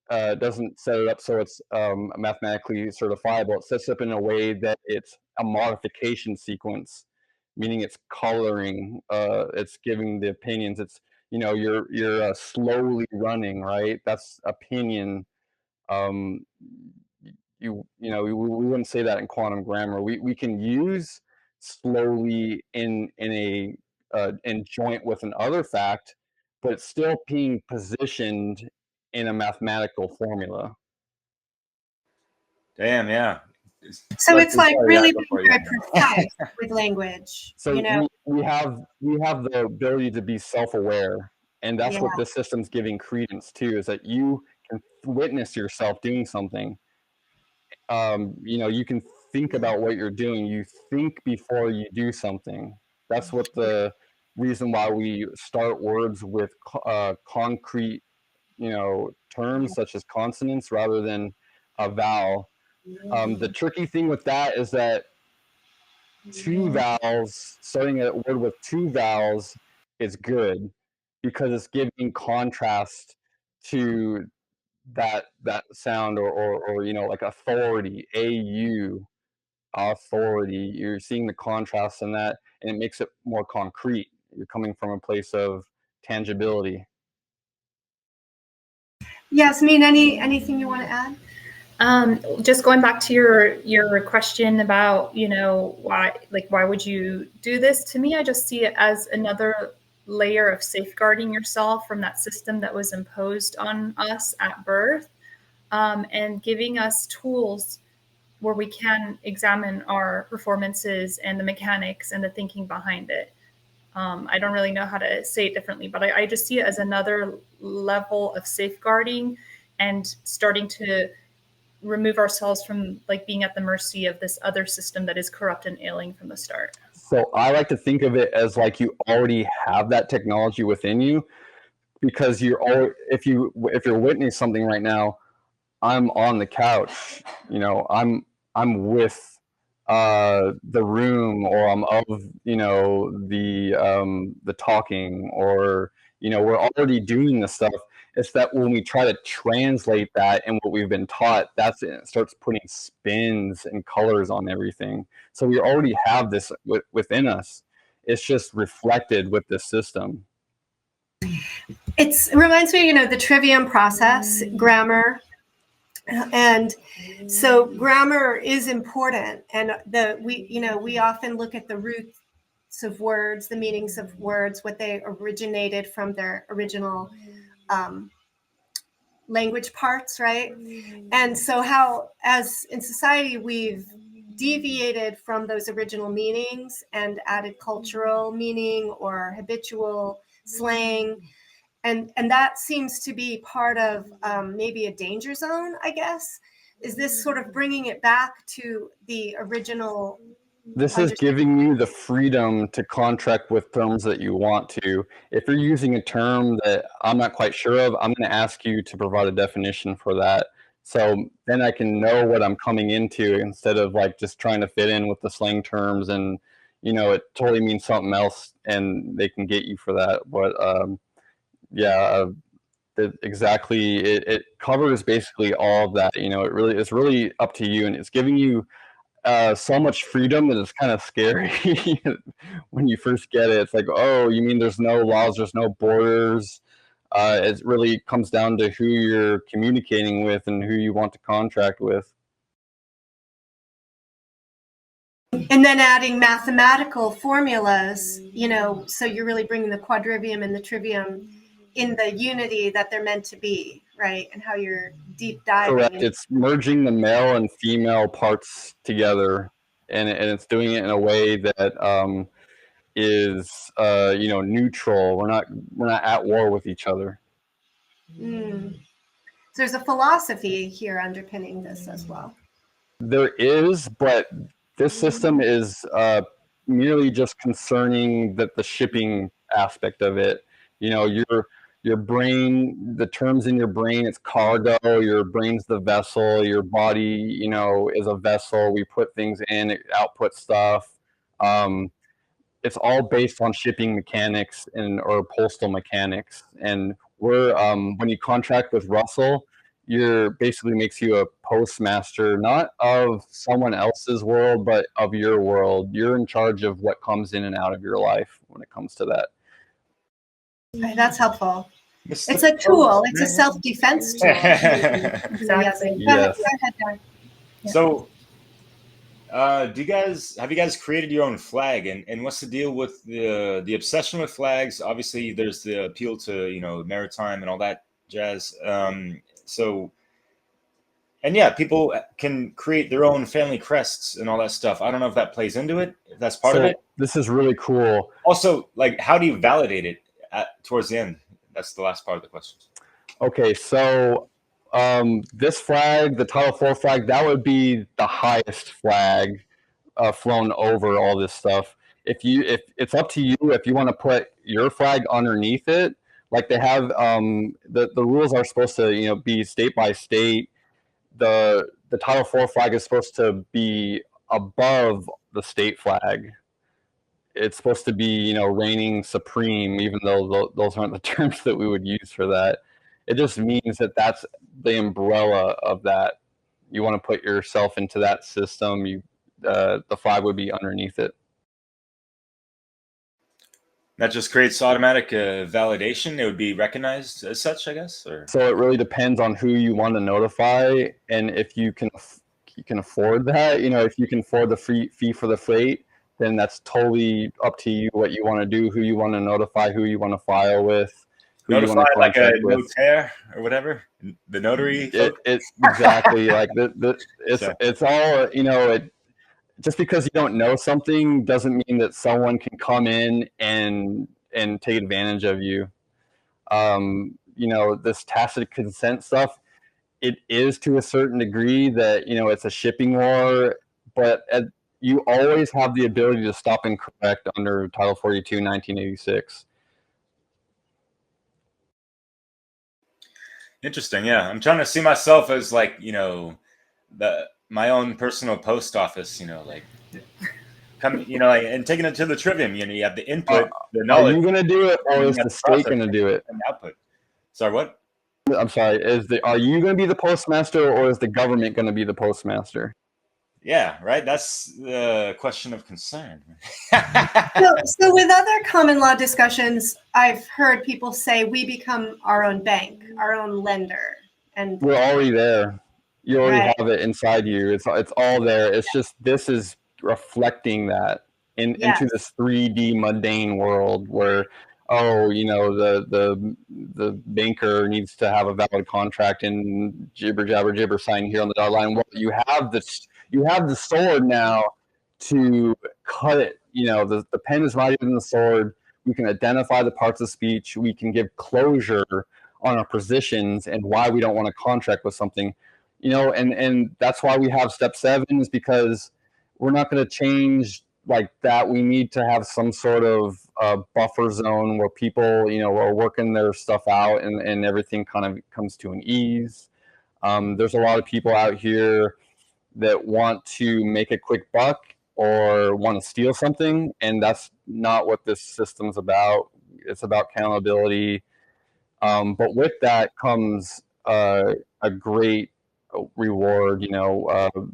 doesn't set it up so it's mathematically certifiable. It sets up in a way that it's a modification sequence, meaning it's coloring. It's giving the opinions. It's you're slowly running, right? That's opinion. Um, we wouldn't say that in quantum grammar. We can use slowly in joint with an other fact, but it's still being positioned in a mathematical formula. Damn, yeah. So it's like Sorry, really yeah, go being for it, very yeah. precise with language. So we have the ability to be self-aware, and that's Yeah. what this system's giving credence to, is that you can witness yourself doing something. You can think about what you're doing. You think before you do something. That's what the reason why we start words with concrete, terms such as consonants rather than a vowel. The tricky thing with that is that starting a word with two vowels is good, because it's giving contrast to that sound, or like authority, authority. You're seeing the contrast in that, and it makes it more concrete. You're coming from a place of tangibility. Yasmin, anything you want to add? Just going back to your question about why would you do this? To me, I just see it as another layer of safeguarding yourself from that system that was imposed on us at birth, and giving us tools where we can examine our performances and the mechanics and the thinking behind it. I don't really know how to say it differently, but I just see it as another level of safeguarding and starting to remove ourselves from being at the mercy of this other system that is corrupt and ailing from the start. So I like to think of it as like you already have that technology within you, because if you're witnessing something right now, I'm on the couch, I'm with the room, or I'm of the talking, or we're already doing this stuff. It's that when we try to translate that and what we've been taught, it starts putting spins and colors on everything. So we already have this within us. It's just reflected with the system. It reminds me, the trivium process, grammar. And so grammar is important. And we often look at the roots of words, the meanings of words, what they originated from their original language parts, right? And so how, as in society, we've deviated from those original meanings and added cultural meaning or habitual slang, and that seems to be part of maybe a danger zone, I guess. Is this sort of bringing it back to the original? This is giving you the freedom to contract with terms that you want to. If you're using a term that I'm not quite sure of, I'm going to ask you to provide a definition for that. So then I can know what I'm coming into instead of like just trying to fit in with the slang terms and, it totally means something else and they can get you for that. But exactly. It covers basically all of that. It's really up to you, and it's giving you so much freedom that it's kind of scary when you first get it. It's like, oh, you mean there's no laws, there's no borders. It really comes down to who you're communicating with and who you want to contract with. And then adding mathematical formulas, so you're really bringing the quadrivium and the trivium in the unity that they're meant to be, right? And how you're deep diving. Correct. It's merging the male and female parts together, and it's doing it in a way that is neutral. We're not at war with each other. So there's a philosophy here underpinning this as well. There is, but this system is merely just concerning the shipping aspect of it. Your brain, the terms in your brain, it's cargo, your brain's the vessel, your body, is a vessel. We put things in, it outputs stuff. It's all based on shipping mechanics or postal mechanics. And we're when you contract with Russell, you're basically makes you a postmaster, not of someone else's world, but of your world. You're in charge of what comes in and out of your life when it comes to that. Right, that's helpful. It's a tool. It's a self-defense tool. Exactly. Yes. Go ahead, Dan. So, have you guys created your own flag? And what's the deal with the obsession with flags? Obviously, there's the appeal to maritime and all that jazz. People can create their own family crests and all that stuff. I don't know if that plays into it. If that's part of it. This is really cool. Also, how do you validate it towards the end? That's the last part of the question. Okay, so this flag, the Title IV flag, that would be the highest flag flown over all this stuff. If it's up to you, if you want to put your flag underneath it, like they have, the rules are supposed to be state by state. The Title IV flag is supposed to be above the state flag. It's supposed to be, reigning supreme, even though those aren't the terms that we would use for that. It just means that that's the umbrella of that. You want to put yourself into that system. The flag would be underneath it. That just creates automatic validation. It would be recognized as such, I guess. Or? So it really depends on who you want to notify, and if you can afford that. If you can afford the fee for the freight, then that's totally up to you what you want to do, who you want to notify, who you want to file with. Notify like a notaire or whatever, the notary. It's exactly like it's all just because you don't know something doesn't mean that someone can come in and take advantage of you. This tacit consent stuff, it is to a certain degree that it's a shipping war, but you always have the ability to stop and correct under Title 42, 1986. Interesting. Yeah. I'm trying to see myself as my own personal post office, and taking it to the trivium. You have the input, the knowledge. Are you going to do it, or is the state going to do it? And output. Sorry, what? I'm sorry. Are you going to be the postmaster, or is the government going to be the postmaster? Yeah, right. That's the question of concern. So with other common law discussions, I've heard people say we become our own bank, our own lender, and we're already there. You already have it inside you. It's all there. It's just this is reflecting that into this 3D mundane world where the banker needs to have a valid contract and jibber jabber jibber sign here on the dotted line. Well, you have the sword now to cut it. The pen is mightier than the sword. we can identify the parts of speech, we can give closure on our positions and why we don't want to contract with something, and that's why we have step 7, is because we're not going to change like that. We need to have some sort of buffer zone where people, are working their stuff out, and everything kind of comes to an ease. There's a lot of people out here that want to make a quick buck or want to steal something, and that's not what this system's about. It's about accountability. But with that comes a great reward.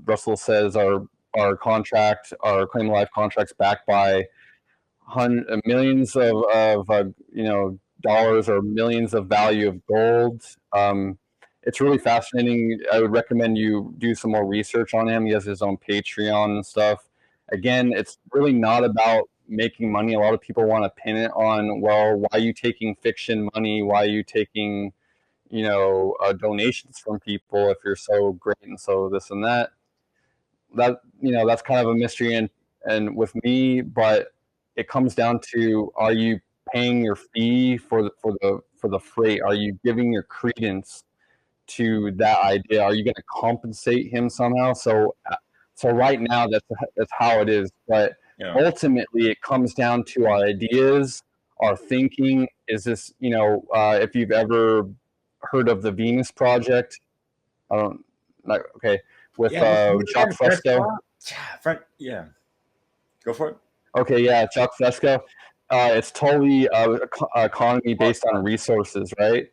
Russell says our contract, our claim of life contracts, backed by millions of dollars or millions of value of gold. It's really fascinating. I would recommend you do some more research on him. He has his own Patreon and stuff. Again, it's really not about making money. A lot of people want to pin it on, well, why are you taking fiction money? Why are you taking, donations from people if you're so great and so this and that? That's kind of a mystery and with me, but it comes down to, are you paying your fee for the freight? Are you giving your credence to that idea? Are you going to compensate him somehow? So right now that's how it is, but ultimately it comes down to our ideas, our thinking. Is this, if you've ever heard of the Venus Project, with Jacques Fresco. Go for it. Okay, yeah, Jacques Fresco. It's totally economy based on resources, right?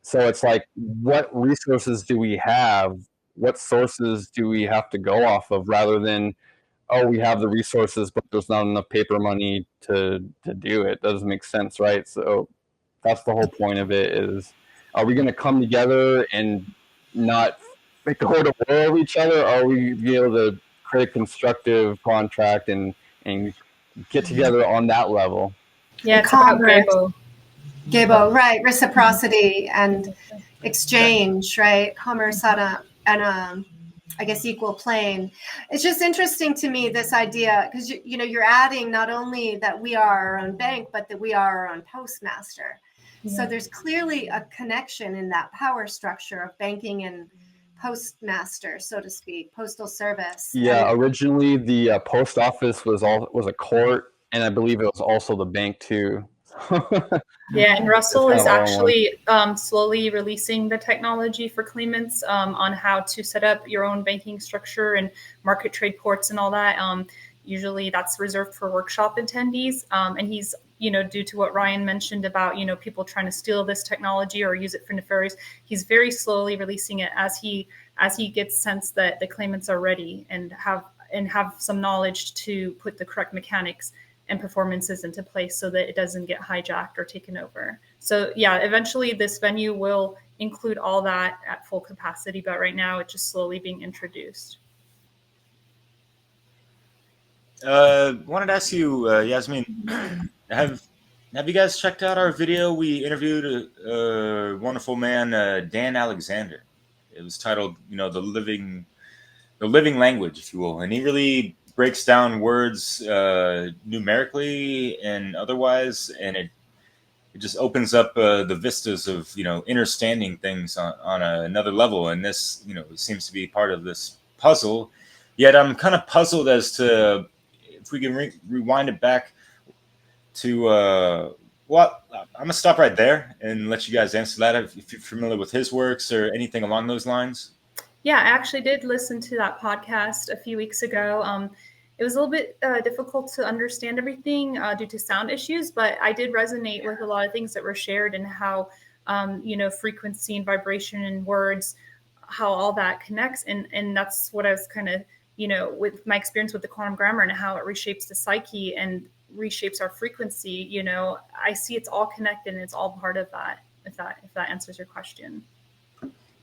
So it's like, what resources do we have? What sources do we have to go off of, rather than, oh, we have the resources, but there's not enough paper money to do it. Doesn't make sense, right? So that's the whole point of it, is, are we going to come together and not go to war with each other? Or are we be able to create a constructive contract and get together on that level? Yeah, it's about Gabo, right? Reciprocity and exchange, right? Commerce on a I guess equal plane. It's just interesting to me, this idea, because you're adding not only that we are our own bank, but that we are our own postmaster. Yeah. So there's clearly a connection in that power structure of banking and postmaster, so to speak, postal service. Yeah, originally the post office was a court, and I believe it was also the bank too. Yeah, and Russell is actually slowly releasing the technology for claimants on how to set up your own banking structure and market trade ports and all that. Usually that's reserved for workshop attendees. And he's, due to what Rion mentioned about, people trying to steal this technology or use it for nefarious, he's very slowly releasing it as he gets sense that the claimants are ready and have some knowledge to put the correct mechanics and performances into place so that it doesn't get hijacked or taken over. So yeah, eventually this venue will include all that at full capacity, but right now it's just slowly being introduced. Wanted to ask you, Jasmine, have you guys checked out our video? We interviewed a wonderful man, Dan Alexander. It was titled, the living language, if you will, and he really breaks down words numerically and otherwise, and it just opens up the vistas of understanding things on another level. And this seems to be part of this puzzle. Yet I'm kind of puzzled as to if we can rewind it back to I'm gonna stop right there and let you guys answer that if you're familiar with his works or anything along those lines. Yeah, I actually did listen to that podcast a few weeks ago. It was a little bit difficult to understand everything due to sound issues, but I did resonate with a lot of things that were shared and how, frequency and vibration and words, how all that connects. And that's what I was kind of, with my experience with the quantum grammar and how it reshapes the psyche and reshapes our frequency. I see it's all connected and it's all part of that, if that answers your question.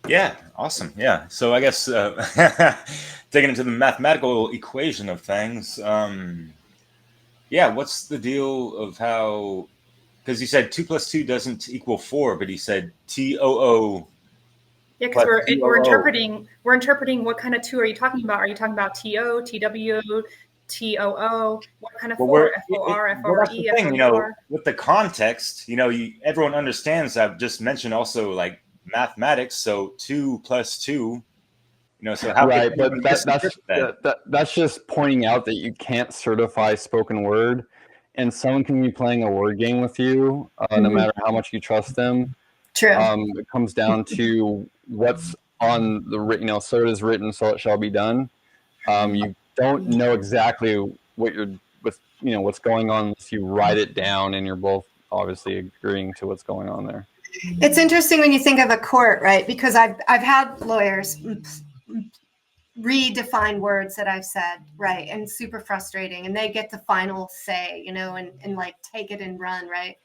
Yeah, awesome. Yeah, so I guess digging into the mathematical equation of things, what's the deal of how? Because you said 2 + 2 doesn't equal 4, but he said TOO. Yeah, because we're interpreting what kind of 2 are you talking about? Are you talking about TO, TW, T-O-O, what kind of Well, four? F-O-R, that's the F-O-R-E, thing, F-O-R? with the context, everyone understands. I've just mentioned also like mathematics, so 2 plus 2, so how could Right, but anyone misinterpret that? that's just pointing out that you can't certify spoken word, and someone can be playing a word game with you, no Mhm. matter how much you trust them. True. It comes down to what's on the written, so it is written, so it shall be done. You don't know exactly what you're with, what's going on unless you write it down, and you're both obviously agreeing to what's going on there. It's interesting when you think of a court, right? Because I've had lawyers redefine words that I've said, right? And super frustrating. And they get the final say, and like take it and run, right?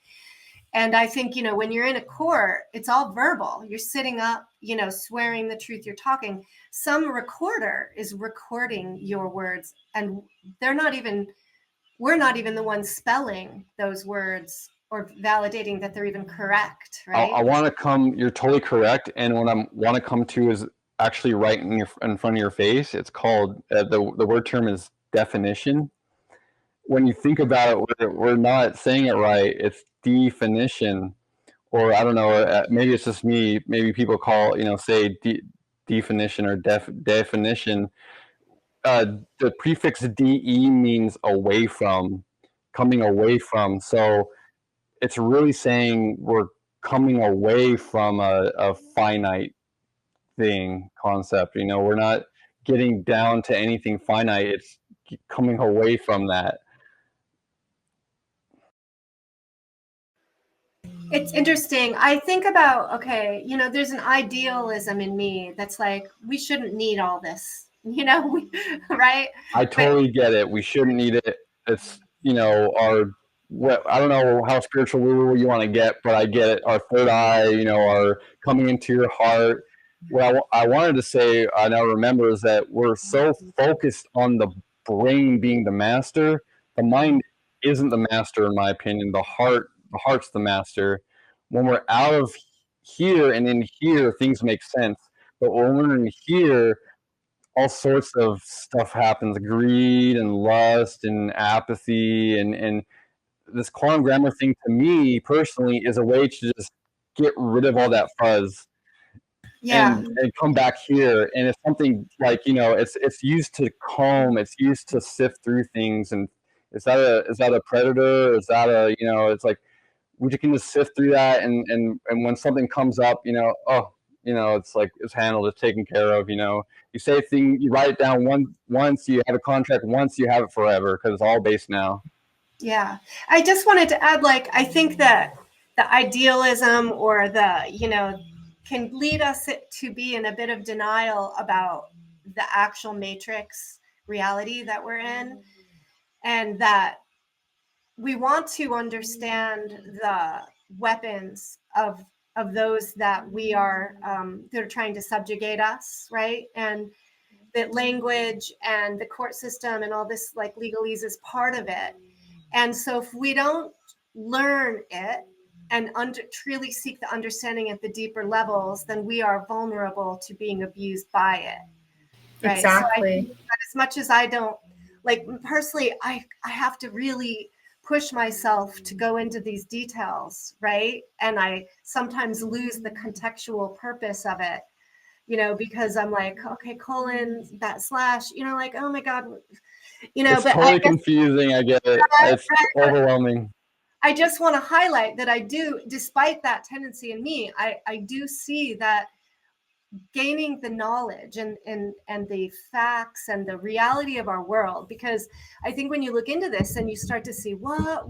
And I think, when you're in a court, it's all verbal. You're sitting up, swearing the truth, you're talking. Some recorder is recording your words, and we're not even the ones spelling those words or validating that they're even correct, right? I want to come, you're totally correct. And what I want to come to is actually right in front of your face. It's called, the word term is definition. When you think about it, we're not saying it right. It's definition, or I don't know, maybe it's just me. Maybe people call, say definition or definition. The prefix de means away from, coming away from. So it's really saying we're coming away from a finite thing concept. We're not getting down to anything finite. It's coming away from that. It's interesting. I think about, okay, there's an idealism in me that's like, we shouldn't need all this, right? I totally get it. We shouldn't need it. It's, I don't know how spiritual you want to get, but I get it. Our third eye, our coming into your heart. What I wanted to say, I now remember, is that we're so focused on the brain being the master. The mind isn't the master, in my opinion. The heart's the master. When we're out of here and in here, things make sense. But when we're in here, all sorts of stuff happens: greed and lust and apathy, and this quantum grammar thing, to me personally, is a way to just get rid of all that fuzz. Yeah. And come back here. And it's something like, it's used to comb, it's used to sift through things. And is that a predator? Is that it's like, we can just sift through that, and when something comes up, it's like, it's handled, it's taken care of. You say a thing, you write it down once, you have a contract once, you have it forever, because it's all based now. Yeah. I just wanted to add, like, I think that the idealism or can lead us to be in a bit of denial about the actual matrix reality that we're in, and that we want to understand the weapons of those that we are that are trying to subjugate us, right? And that language and the court system and all this, like, legalese, is part of it. And so if we don't learn it and truly seek the understanding at the deeper levels, then we are vulnerable to being abused by it. Right? Exactly. So I think that as much as I don't, like, personally, I have to really push myself to go into these details, right? And I sometimes lose the contextual purpose of it, because I'm like, okay, colon, that slash, like, oh my God, it's but totally confusing. I get it. It's overwhelming. I just want to highlight that I do, despite that tendency in me, I do see that gaining the knowledge and the facts and the reality of our world, because I think when you look into this and you start to see what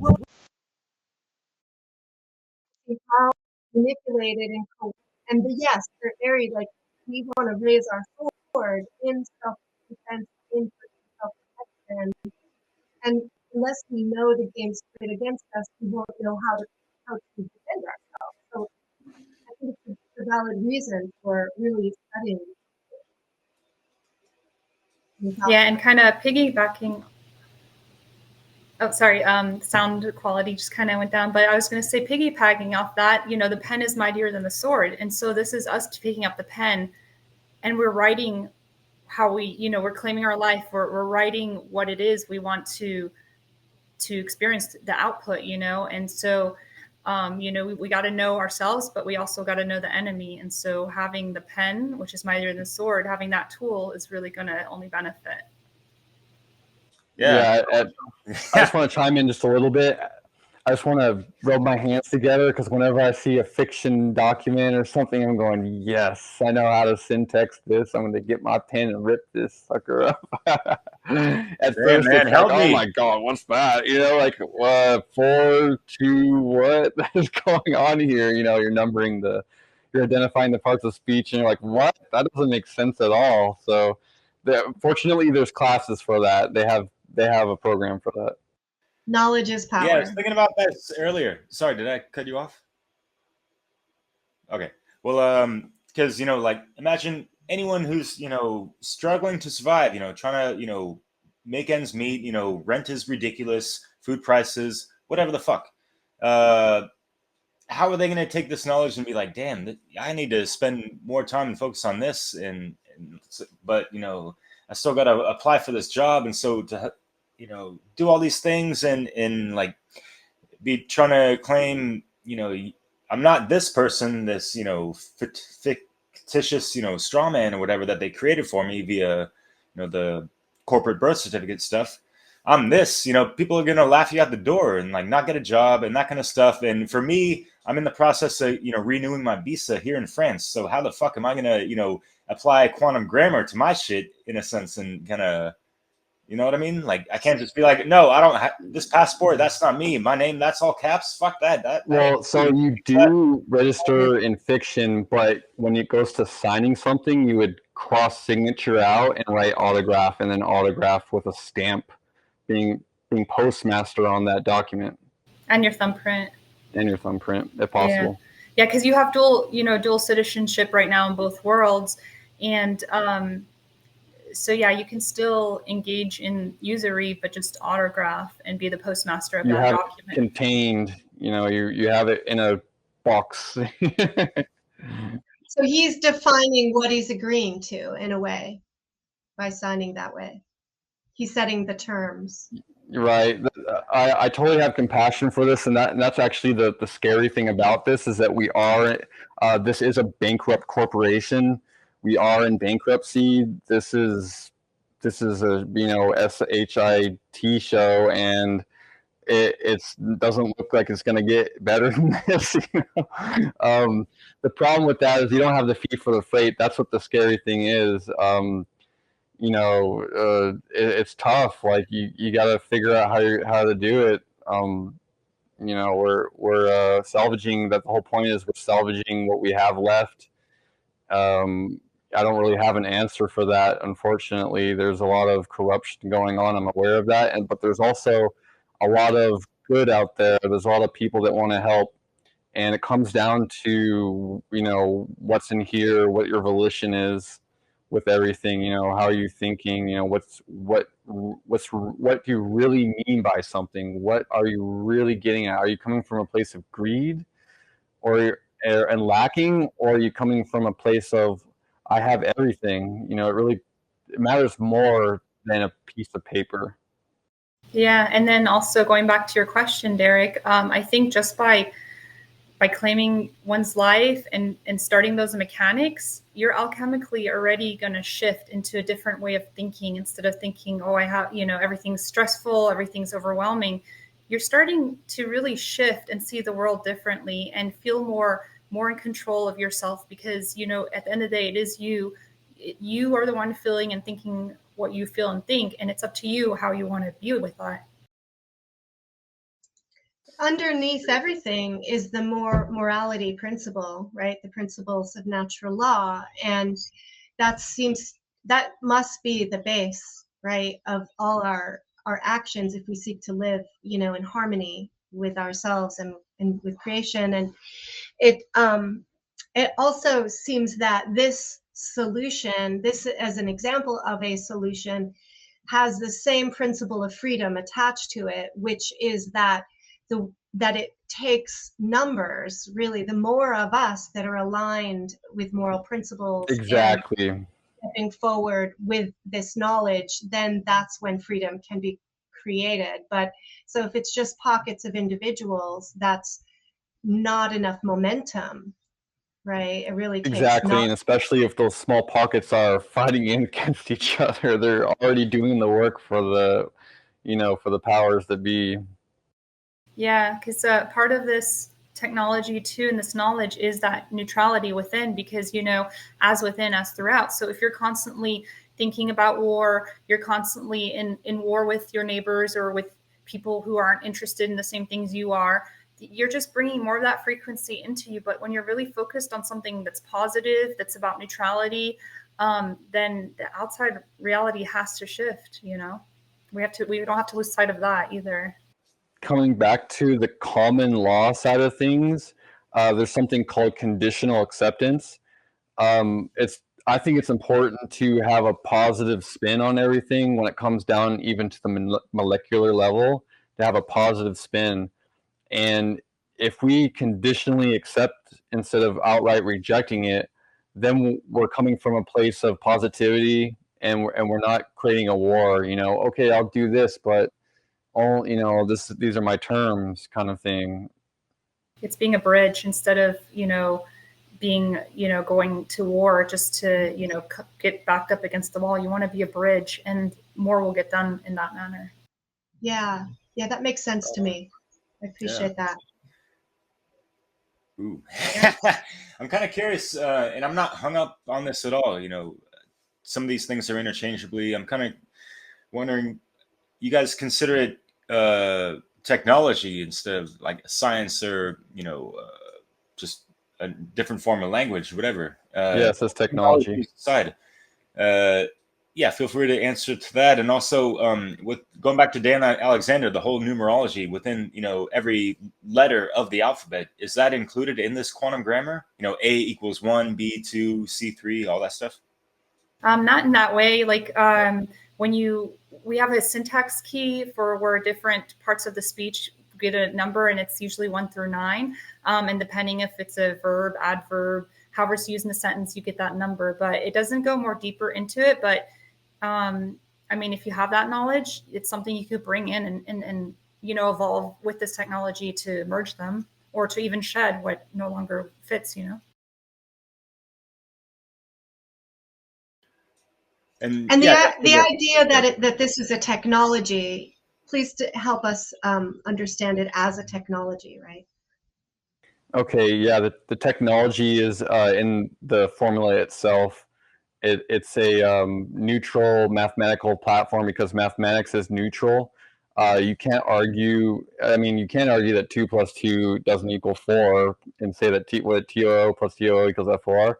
how manipulated and yes, they're very, like, we want to raise our sword in self-defense, in self-protection, and unless we know the game's played against us, we won't know how to defend ourselves. So I think it's a valid reason for really studying. Yeah, and kind of piggybacking. Oh, sorry. Sound quality just kind of went down, but I was going to say, piggybacking off that, the pen is mightier than the sword, and so this is us picking up the pen, and we're writing how we, you know, we're claiming our life, we're writing what it is we want to experience, the output, you know. And so you know, we got to know ourselves, but we also got to know the enemy. And so having the pen, which is mightier than the sword, having that tool is really going to only benefit. Yeah. I just want to chime in just a little bit. I just want to rub my hands together, because whenever I see a fiction document or something, I'm going, yes, I know how to syntax this. I'm going to get my pen and rip this sucker up. At first, man, it's like, help oh me. my God, what's that? You know, like 4, 2, what is going on here? You know, you're identifying the parts of speech, and you're like, what? That doesn't make sense at all. So, fortunately, there's classes for that. They have a program for that. Knowledge is Yeah, I was power. thinking about that earlier. Sorry, did I cut you off? Okay. Well, because, you know, like, imagine anyone who's, you know, struggling to survive, you know, trying to, you know, make ends meet, you know, rent is ridiculous, food prices, whatever the fuck. Uh, how are they going to take this knowledge and be like, damn, I need to spend more time and focus on this, but, you know, I still got to apply for this job, and so to, you know, do all these things and like be trying to claim, you know, I'm not this person, this, you know, fictitious, you know, straw man or whatever that they created for me via, you know, the corporate birth certificate stuff. I'm this, you know, people are going to laugh you out the door and like not get a job and that kind of stuff. And for me, I'm in the process of, you know, renewing my visa here in France. So how the fuck am I going to, you know, apply quantum grammar to my shit in a sense and kind of, you know what I mean? Like, I can't just be like, no, I don't have this passport. That's not me. My name, that's all caps. Fuck that. Well, so you do register in fiction, but when it goes to signing something, you would cross signature out and write autograph, and then autograph with a stamp being postmaster on that document, And your thumbprint. and your thumbprint, if possible. Yeah, because you have dual citizenship right now in both worlds. And so yeah, you can still engage in usury, but just autograph and be the postmaster of You that have it document. contained, you know, you have it in a box. So he's defining what he's agreeing to in a way by signing that way. He's setting the terms. Right. I totally have compassion for this, and that's actually the scary thing about this, is that we are this is a bankrupt corporation. We are in bankruptcy. This is a, you know, SHIT show, and it doesn't look like it's going to get better than this. You know? The problem with that is you don't have the fee for the freight. That's what the scary thing is. You know, it's tough. Like you got to figure out how to do it. You know, we're salvaging. That the whole point is we're salvaging what we have left. I don't really have an answer for that, unfortunately. There's a lot of corruption going on. I'm aware of that, but there's also a lot of good out there. There's a lot of people that want to help, and it comes down to, you know, what's in here, what your volition is with everything. You know, how are you thinking? You know, what do you really mean by something? What are you really getting at? Are you coming from a place of greed, and lacking, or are you coming from a place of, I have everything? You know, it matters more than a piece of paper. Yeah, and then also going back to your question, Derek, I think just by claiming one's life and starting those mechanics, you're alchemically already going to shift into a different way of thinking. Instead of thinking, oh, I have, you know, everything's stressful, everything's overwhelming, you're starting to really shift and see the world differently and feel more in control of yourself, because, you know, at the end of the day, it is you are the one feeling and thinking what you feel and think, and it's up to you how you want to view with that. Underneath everything is the morality principle, right? The principles of natural law. And that must be the base, right, of all our actions if we seek to live, you know, in harmony with ourselves and with creation. And it also seems that this solution, this as an example of a solution, has the same principle of freedom attached to it, which is that it takes numbers, really, the more of us that are aligned with moral principles. Exactly. stepping forward with this knowledge, then that's when freedom can be created. But so if it's just pockets of individuals, that's not enough momentum, right? It really takes Exactly, and especially if those small pockets are fighting against each other, they're already doing the work for the, for the powers that be. Yeah, because part of this technology too and this knowledge is that neutrality within, because, as within, as throughout. So if you're constantly thinking about war, you're constantly in war with your neighbors or with people who aren't interested in the same things you are, you're just bringing more of that frequency into you. But when you're really focused on something that's positive, that's about neutrality, then the outside reality has to shift. We don't have to lose sight of that either. Coming back to the common law side of things, there's something called conditional acceptance. I think it's important to have a positive spin on everything when it comes down even to the molecular level, to have a positive spin. And if we conditionally accept instead of outright rejecting it, then we're coming from a place of positivity, and we're not creating a war. Okay, I'll do this, but these are my terms, kind of thing. It's being a bridge instead of being going to war just to get backed up against the wall. You want to be a bridge, and more will get done in that manner. Yeah, that makes sense to me. I appreciate that. Ooh. I'm kind of curious, and I'm not hung up on this at all. Some of these things are interchangeably. I'm kind of wondering, you guys consider it technology instead of like science, or just a different form of language, whatever. Yes, it's technology. Side. Yeah, feel free to answer to that. And also, with going back to Dan Alexander, the whole numerology within every letter of the alphabet, is that included in this quantum grammar? A equals 1, B 2, C 3, all that stuff. Not in that way. Like we have a syntax key for where different parts of the speech get a number, and it's usually 1 through 9. And depending if it's a verb, adverb, however it's used in the sentence, you get that number. But it doesn't go more deeper into it. But if you have that knowledge, it's something you could bring in and evolve with this technology to merge them, or to even shed what no longer fits. And the idea that this is a technology, please help us understand it as a technology, right? Okay, yeah, the technology is in the formula itself. It's a neutral mathematical platform, because mathematics is neutral. You can't argue. You can't argue that 2 + 2 doesn't equal 4, and say that TOO plus TOO equals F4.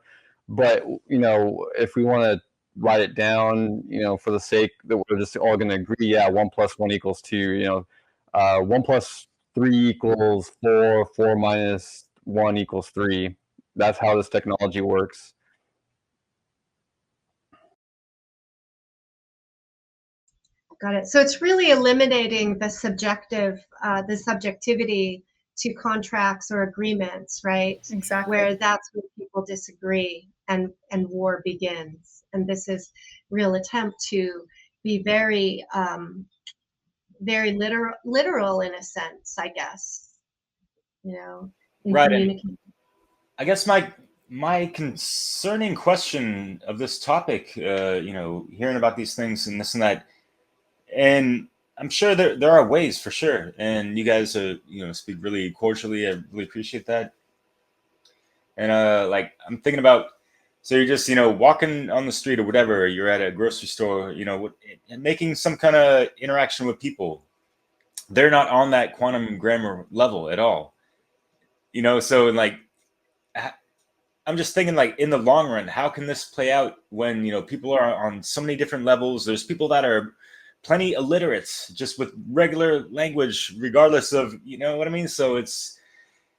But if we want to write it down, for the sake that we're just all going to agree, 1 + 1 = 2. 1 + 3 = 4. 4 - 1 = 3. That's how this technology works. Got it. So it's really eliminating the subjectivity to contracts or agreements, right? Exactly. Where that's where people disagree and war begins. And this is real attempt to be very, very literal in a sense, I guess. In right. communicating. I guess my concerning question of this topic, hearing about these things and this and that, and I'm sure there are ways for sure, and you guys speak really cordially. I really appreciate that. And I'm thinking about, so you're just walking on the street or whatever, you're at a grocery store, and making some kind of interaction with people. They're not on that quantum grammar level at all. So I'm just thinking, in the long run, how can this play out when people are on so many different levels? There's people that are plenty illiterates just with regular language, regardless of what I mean. So it's,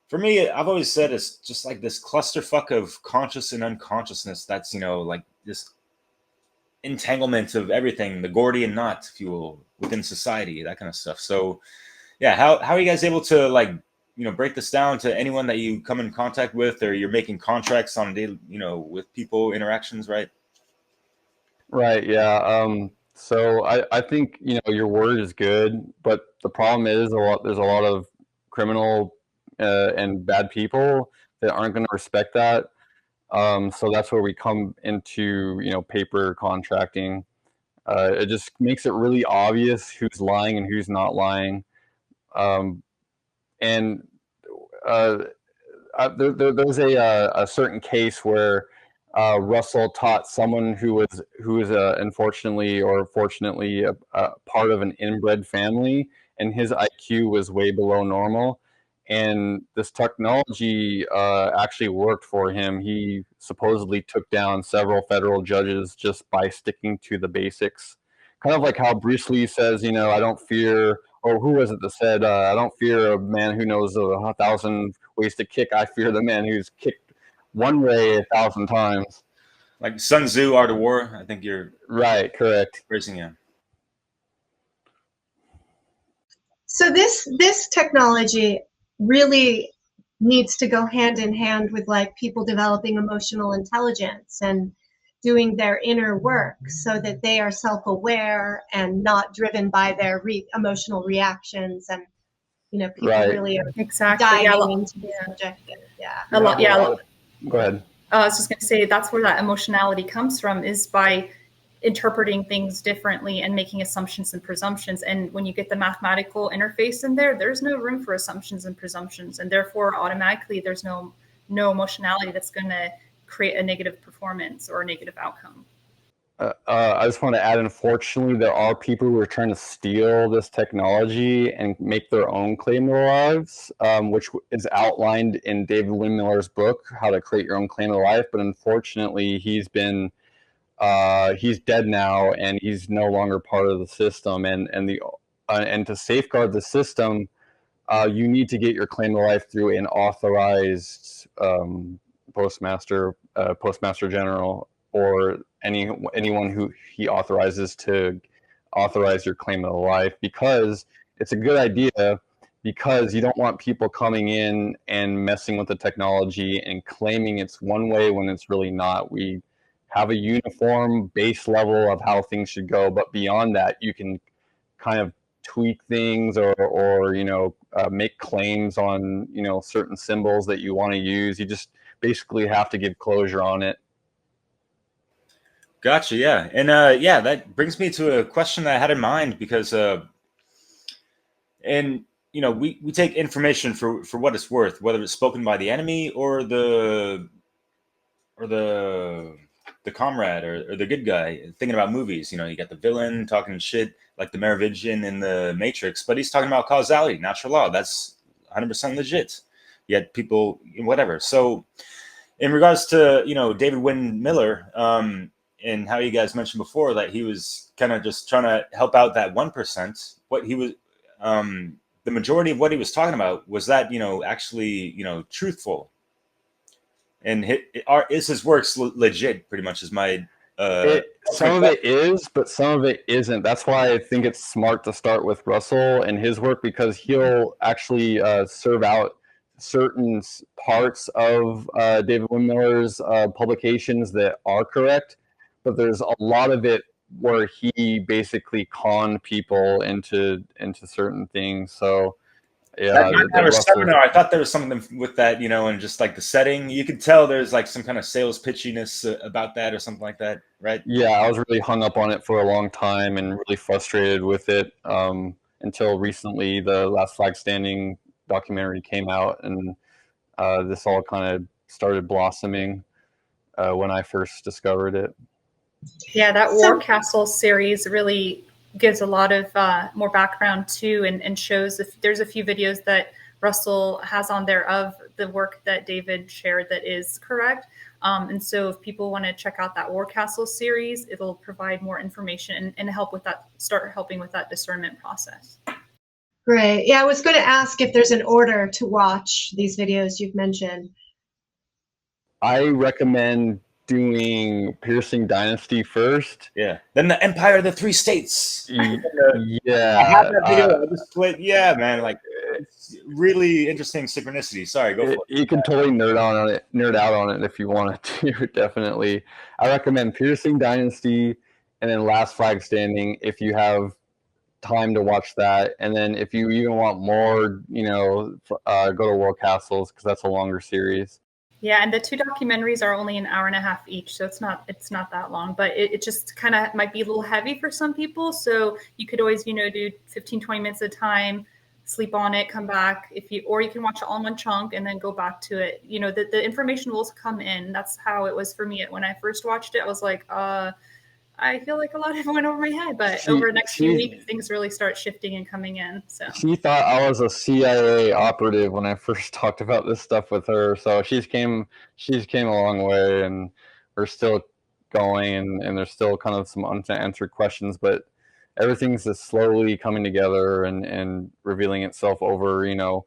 for me, I've always said it's just like this clusterfuck of conscious and unconsciousness. That's this entanglement of everything, the Gordian knot, if you will, within society, that kind of stuff. So yeah, how are you guys able to break this down to anyone that you come in contact with, or you're making contracts on a daily, with people interactions, right? Right. Yeah. So I think, your word is good, but the problem is there's a lot of criminal and bad people that aren't going to respect that. So that's where we come into, paper contracting. It just makes it really obvious who's lying and who's not lying. Um, and uh, there's a certain case where Russell taught someone who was unfortunately or fortunately a part of an inbred family, and his IQ was way below normal. And this technology actually worked for him. He supposedly took down several federal judges just by sticking to the basics. Kind of like how Bruce Lee says, I don't fear, or who was it that said, I don't fear a man who knows 1,000 ways to kick. I fear the man who's kicked one way 1,000 times. Like Sun Tzu, Art of War. I think you're right. Correct. praising him. So this technology really needs to go hand in hand with like people developing emotional intelligence and doing their inner work so that they are self-aware and not driven by their emotional reactions, and people right. really are Exactly. diving into the subject. A lot. Yeah. Go ahead. I was just going to say that's where that emotionality comes from, is by interpreting things differently and making assumptions and presumptions. And when you get the mathematical interface in there, there's no room for assumptions and presumptions, and therefore automatically there's no emotionality that's going to create a negative performance or a negative outcome. I just want to add, unfortunately, there are people who are trying to steal this technology and make their own claim to lives, which is outlined in David Windmiller's book, How to Create Your Own Claim to Life. But unfortunately, he's dead now, and he's no longer part of the system. And to safeguard the system, you need to get your claim to life through an authorized postmaster general, or anyone who he authorizes to authorize your claim to life, because it's a good idea, because you don't want people coming in and messing with the technology and claiming it's one way when it's really not. We have a uniform base level of how things should go, but beyond that, you can kind of tweak things or make claims on certain symbols that you want to use. You just basically have to give closure on it. Gotcha. Yeah. And that brings me to a question that I had in mind, because we take information for what it's worth, whether it's spoken by the enemy or the comrade or the good guy. Thinking about movies, you got the villain talking shit like the Merovingian in the Matrix, but he's talking about causality, natural law. That's 100% legit. Yet people, whatever. So in regards to, David Windmiller, and how you guys mentioned before that he was kind of just trying to help out that 1%, what he was, the majority of what he was talking about was that, actually, truthful. And is his works legit, pretty much, is my... some of it is, but some of it isn't. That's why I think it's smart to start with Russell and his work, because he'll actually serve out certain parts of David Windmiller's publications that are correct, but there's a lot of it where he basically conned people into certain things. So yeah, I thought there was something with that, and just like the setting, you could tell there's like some kind of sales pitchiness about that or something like that, right? Yeah, I was really hung up on it for a long time and really frustrated with it, until recently the Last Flag Standing documentary came out, and this all kind of started blossoming when I first discovered it. Yeah, that War Castle series really gives a lot of more background too, and shows there's a few videos that Russell has on there of the work that David shared that is correct. And so if people want to check out that War Castle series, it'll provide more information and help with that, start helping with that discernment process. Great. Yeah, I was going to ask if there's an order to watch these videos you've mentioned. I recommend doing Piercing Dynasty first. Yeah. Then the Empire of the Three States. Yeah. I have that video. I just played. Yeah, man. Like, it's really interesting synchronicity. Sorry, go for it. You can totally nerd out on it if you wanted to. Definitely, I recommend Piercing Dynasty, and then Last Flag Standing if you have time to watch that. And then if you even want more, go to World Castles, because that's a longer series. Yeah, and the 2 documentaries are only an hour and a half each, so it's not that long, but it just kind of might be a little heavy for some people. So you could always, do 15, 20 minutes at a time, sleep on it, come back or you can watch it all in one chunk and then go back to it. The information will come in. That's how it was for me. When I first watched it, I was like, I feel like a lot of it went over my head, but over the next few weeks, things really start shifting and coming in. So she thought I was a CIA operative when I first talked about this stuff with her. So she's came a long way, and we're still going, and there's still kind of some unanswered questions, but everything's just slowly coming together and revealing itself over, you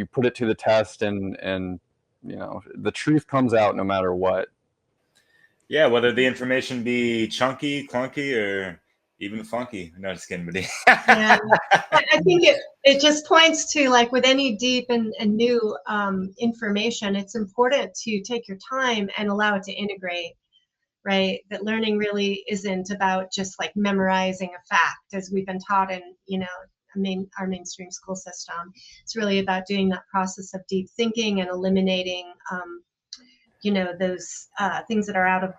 put it to the test, and the truth comes out no matter what. Yeah, whether the information be chunky, clunky, or even funky. No, just kidding, buddy. Yeah, I think it just points to, like with any deep and new information, it's important to take your time and allow it to integrate, right? That learning really isn't about just like memorizing a fact, as we've been taught in, our mainstream school system. It's really about doing that process of deep thinking and eliminating those things that are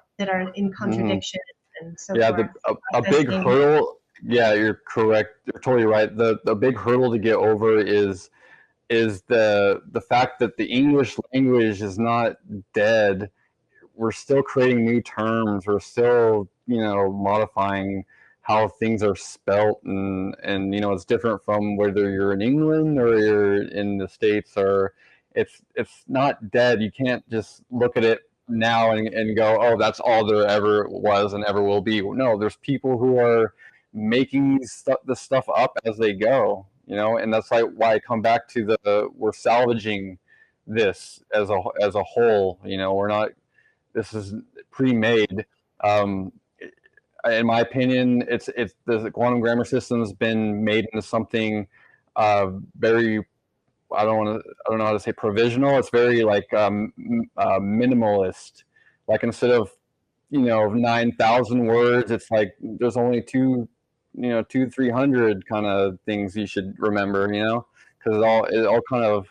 in contradiction. And so a big hurdle. Yeah, you're correct. You're totally right. The big hurdle to get over is the fact that the English language is not dead. We're still creating new terms. We're still modifying how things are spelt, and it's different from whether you're in England or you're in the States, or it's not dead. You can't just look at it now and go, oh, that's all there ever was and ever will be. No, there's people who are making this stuff up as they go, and that's like why I come back to we're salvaging this as a whole. We're not. This is pre-made. In my opinion, it's the quantum grammar system's been made into something very. I don't know how to say provisional. It's very like minimalist. Like instead of 9,000 words, it's like there's only 300 kind of things you should remember. Because it all kind of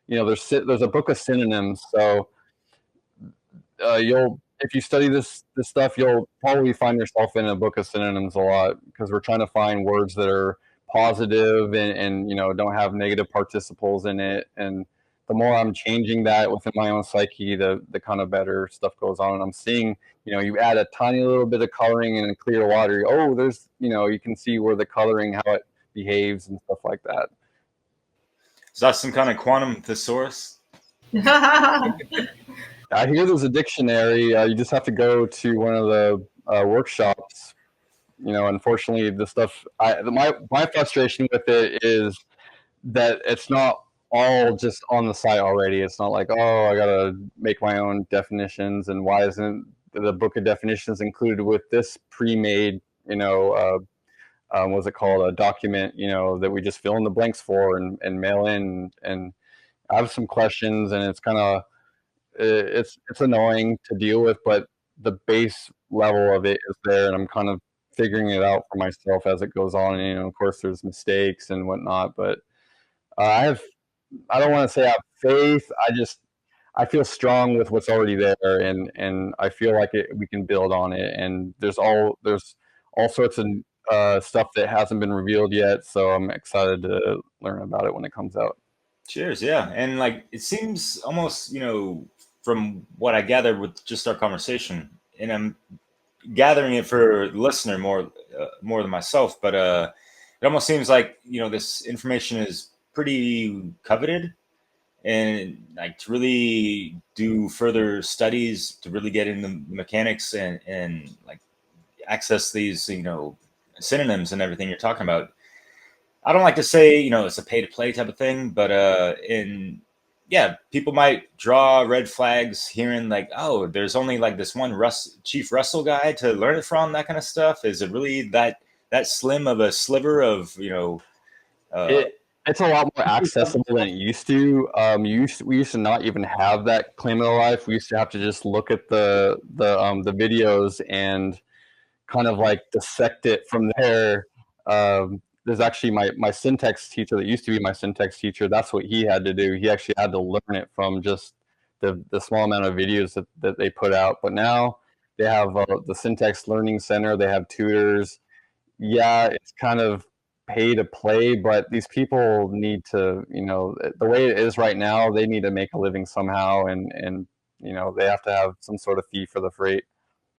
there's a book of synonyms. So if you study this stuff, you'll probably find yourself in a book of synonyms a lot, because we're trying to find words that are positive and don't have negative participles in it. And the more I'm changing that within my own psyche, the kind of better stuff goes on. And I'm seeing, you add a tiny little bit of coloring in clear water. Oh, there's, you can see where the coloring, how it behaves and stuff like that. Is that some kind of quantum thesaurus? I hear there's a dictionary. You just have to go to one of the workshops. Unfortunately, the stuff. My frustration with it is that it's not all just on the site already. It's not like, oh, I gotta make my own definitions, and why isn't the book of definitions included with this pre-made, what's it called, a document, that we just fill in the blanks for and mail in. And I have some questions, and it's kind of it's annoying to deal with, but the base level of it is there, and I'm kind of figuring it out for myself as it goes on. And of course, there's mistakes and whatnot, but I don't want to say I have faith. I feel strong with what's already there, and I feel like we can build on it. And there's all sorts of stuff that hasn't been revealed yet, so I'm excited to learn about it when it comes out. Cheers, yeah. And like it seems almost, from what I gathered with just our conversation, and I'm gathering it for the listener more than myself, but it almost seems like this information is pretty coveted, and like to really do further studies to really get into the mechanics and like access these synonyms and everything you're talking about. I don't like to say it's a pay to play type of thing, but people might draw red flags hearing like, oh, there's only like this one Chief Russell guy to learn it from, that kind of stuff. Is it really that slim of a sliver of it's a lot more accessible than it used to. We used to not even have that claim of life. We used to have to just look at the videos and kind of like dissect it from there. There's actually my syntax teacher that used to be my syntax teacher. That's what he had to do. He actually had to learn it from just the small amount of videos that they put out. But now they have the Syntax Learning Center. They have tutors. Yeah, it's kind of pay to play, but these people need to, the way it is right now, they need to make a living somehow, and they have to have some sort of fee for the freight.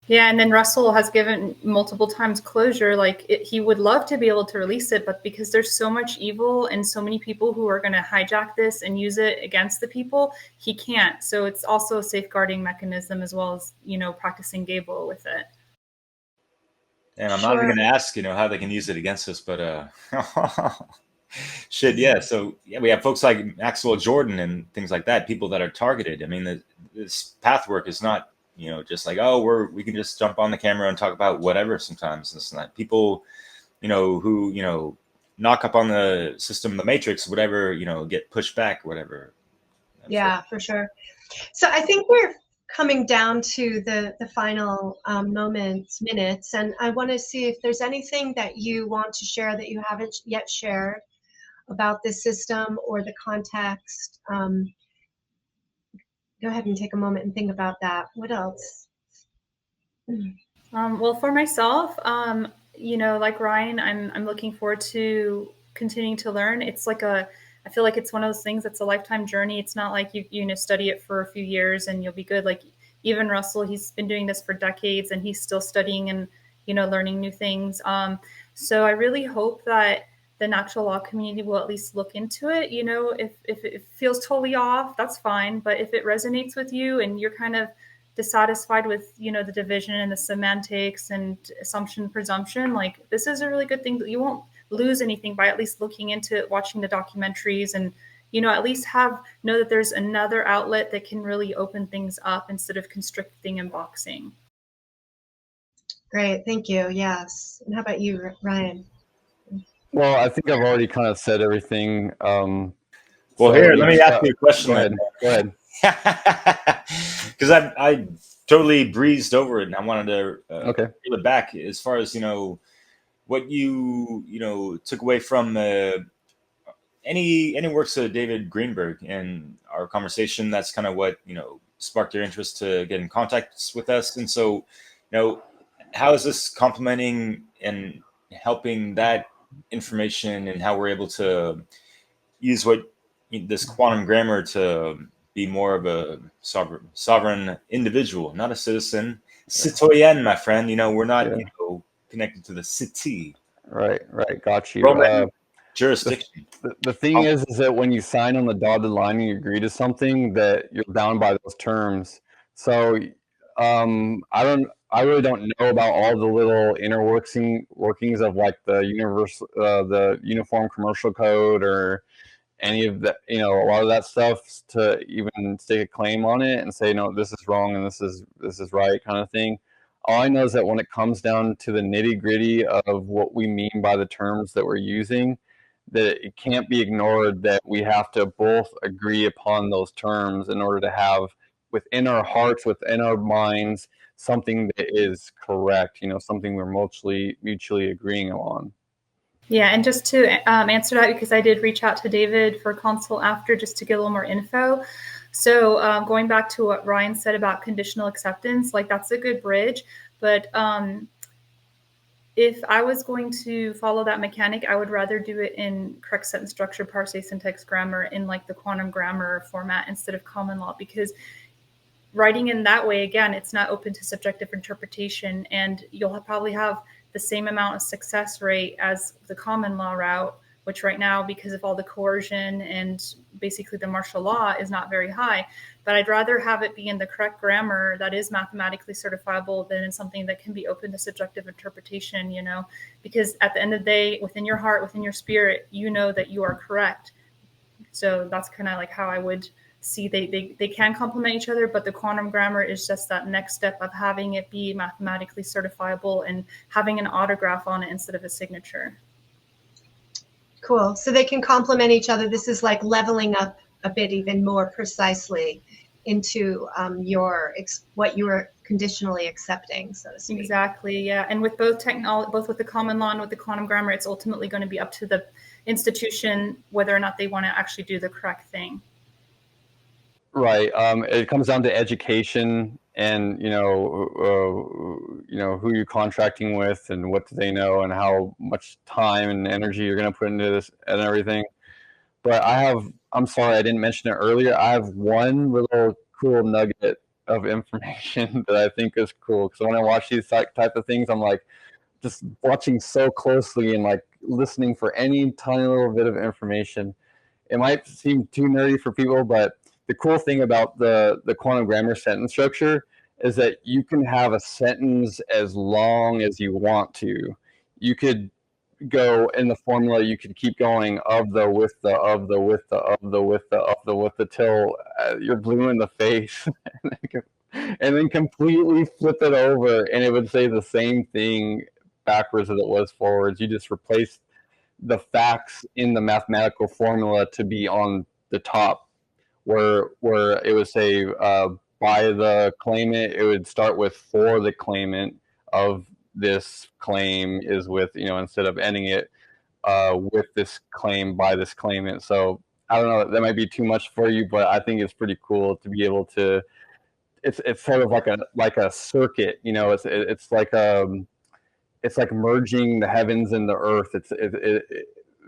Yeah, and then Russell has given multiple times closure. Like he would love to be able to release it, but because there's so much evil and so many people who are going to hijack this and use it against the people, he can't. So it's also a safeguarding mechanism as well as, practicing Gable with it. And I'm not even going to ask, how they can use it against us, but shit, yeah. So yeah, we have folks like Maxwell Jordan and things like that, people that are targeted. I mean, this path work is not, just like, we can just jump on the camera and talk about whatever sometimes. It's not people, who, knock up on the system, the matrix, whatever, get pushed back, whatever. Yeah, for sure. So I think we're coming down to the final minutes, and I want to see if there's anything that you want to share that you haven't yet shared about this system or the context. Go ahead and take a moment and think about that. What else? Well, for myself, like Ryan, I'm looking forward to continuing to learn. It's like I feel like it's one of those things that's a lifetime journey. It's not like you study it for a few years and you'll be good. Like even Russell, he's been doing this for decades and he's still studying and, learning new things. So I really hope that the natural law community will at least look into it. If it feels totally off, that's fine. But if it resonates with you and you're kind of dissatisfied with, the division and the semantics and assumption, presumption, like this is a really good thing that you won't lose anything by at least looking into it, watching the documentaries, and at least know that there's another outlet that can really open things up instead of constricting and boxing. Great, thank you. Yes. And how about you, Ryan? Well, I think I've already kind of said everything. Well, here, let me ask you a question. Go ahead. Because I totally breezed over it, and I wanted to reel it back as far as what you took away from any works of David Greenberg and our conversation. That's kind of what sparked your interest to get in contact with us. And so, how is this complementing and helping that information, and how we're able to use this quantum grammar to be more of a sovereign individual, not a citizen. Citoyen, my friend. We're not connected to the city. Right. Got you. Roman jurisdiction. The thing is that when you sign on the dotted line and you agree to something, that you're bound by those terms. So I really don't know about all the little inner workings of like the Uniform Commercial Code or any of that, a lot of that stuff to even stake a claim on it and say, no, this is wrong and this is right kind of thing. All I know is that when it comes down to the nitty gritty of what we mean by the terms that we're using, that it can't be ignored that we have to both agree upon those terms in order to have within our hearts, within our minds, something that is correct, something we're mutually agreeing on. Yeah, and just to answer that, because I did reach out to David for consult after just to get a little more info. So going back to what Ryan said about conditional acceptance, like that's a good bridge. But if I was going to follow that mechanic, I would rather do it in correct sentence structure, parse, syntax, grammar in like the quantum grammar format instead of common law, because writing in that way, again, it's not open to subjective interpretation, and you'll probably have the same amount of success rate as the common law route, which right now, because of all the coercion and basically the martial law, is not very high. But I'd rather have it be in the correct grammar that is mathematically certifiable than in something that can be open to subjective interpretation, because at the end of the day, within your heart, within your spirit, that you are correct. So that's kind of like how I would see they can complement each other, but the quantum grammar is just that next step of having it be mathematically certifiable and having an autograph on it instead of a signature. Cool. So they can complement each other. This is like leveling up a bit even more precisely into what you were conditionally accepting, so to speak. Exactly. Yeah. And with both both with the common law and with the quantum grammar, it's ultimately going to be up to the institution whether or not they want to actually do the correct thing. Right. It comes down to education and, who you're contracting with and what do they know and how much time and energy you're going to put into this and everything. But I'm sorry, I didn't mention it earlier. I have one little cool nugget of information that I think is cool. Because when I watch these type of things, I'm like just watching so closely and like listening for any tiny little bit of information. It might seem too nerdy for people, but the cool thing about the quantum grammar sentence structure is that you can have a sentence as long as you want to. You could go in the formula, you could keep going of the, with the, of the, with the, of the, with the, of the, with the, till you're blue in the face and then completely flip it over and it would say the same thing backwards as it was forwards. You just replace the facts in the mathematical formula to be on the top where it would say by the claimant, it would start with for the claimant of this claim is with, instead of ending it with this claim by this claimant. So I don't know, that might be too much for you, but I think it's pretty cool to be able to, it's sort of like a circuit, it's like merging the heavens and the earth.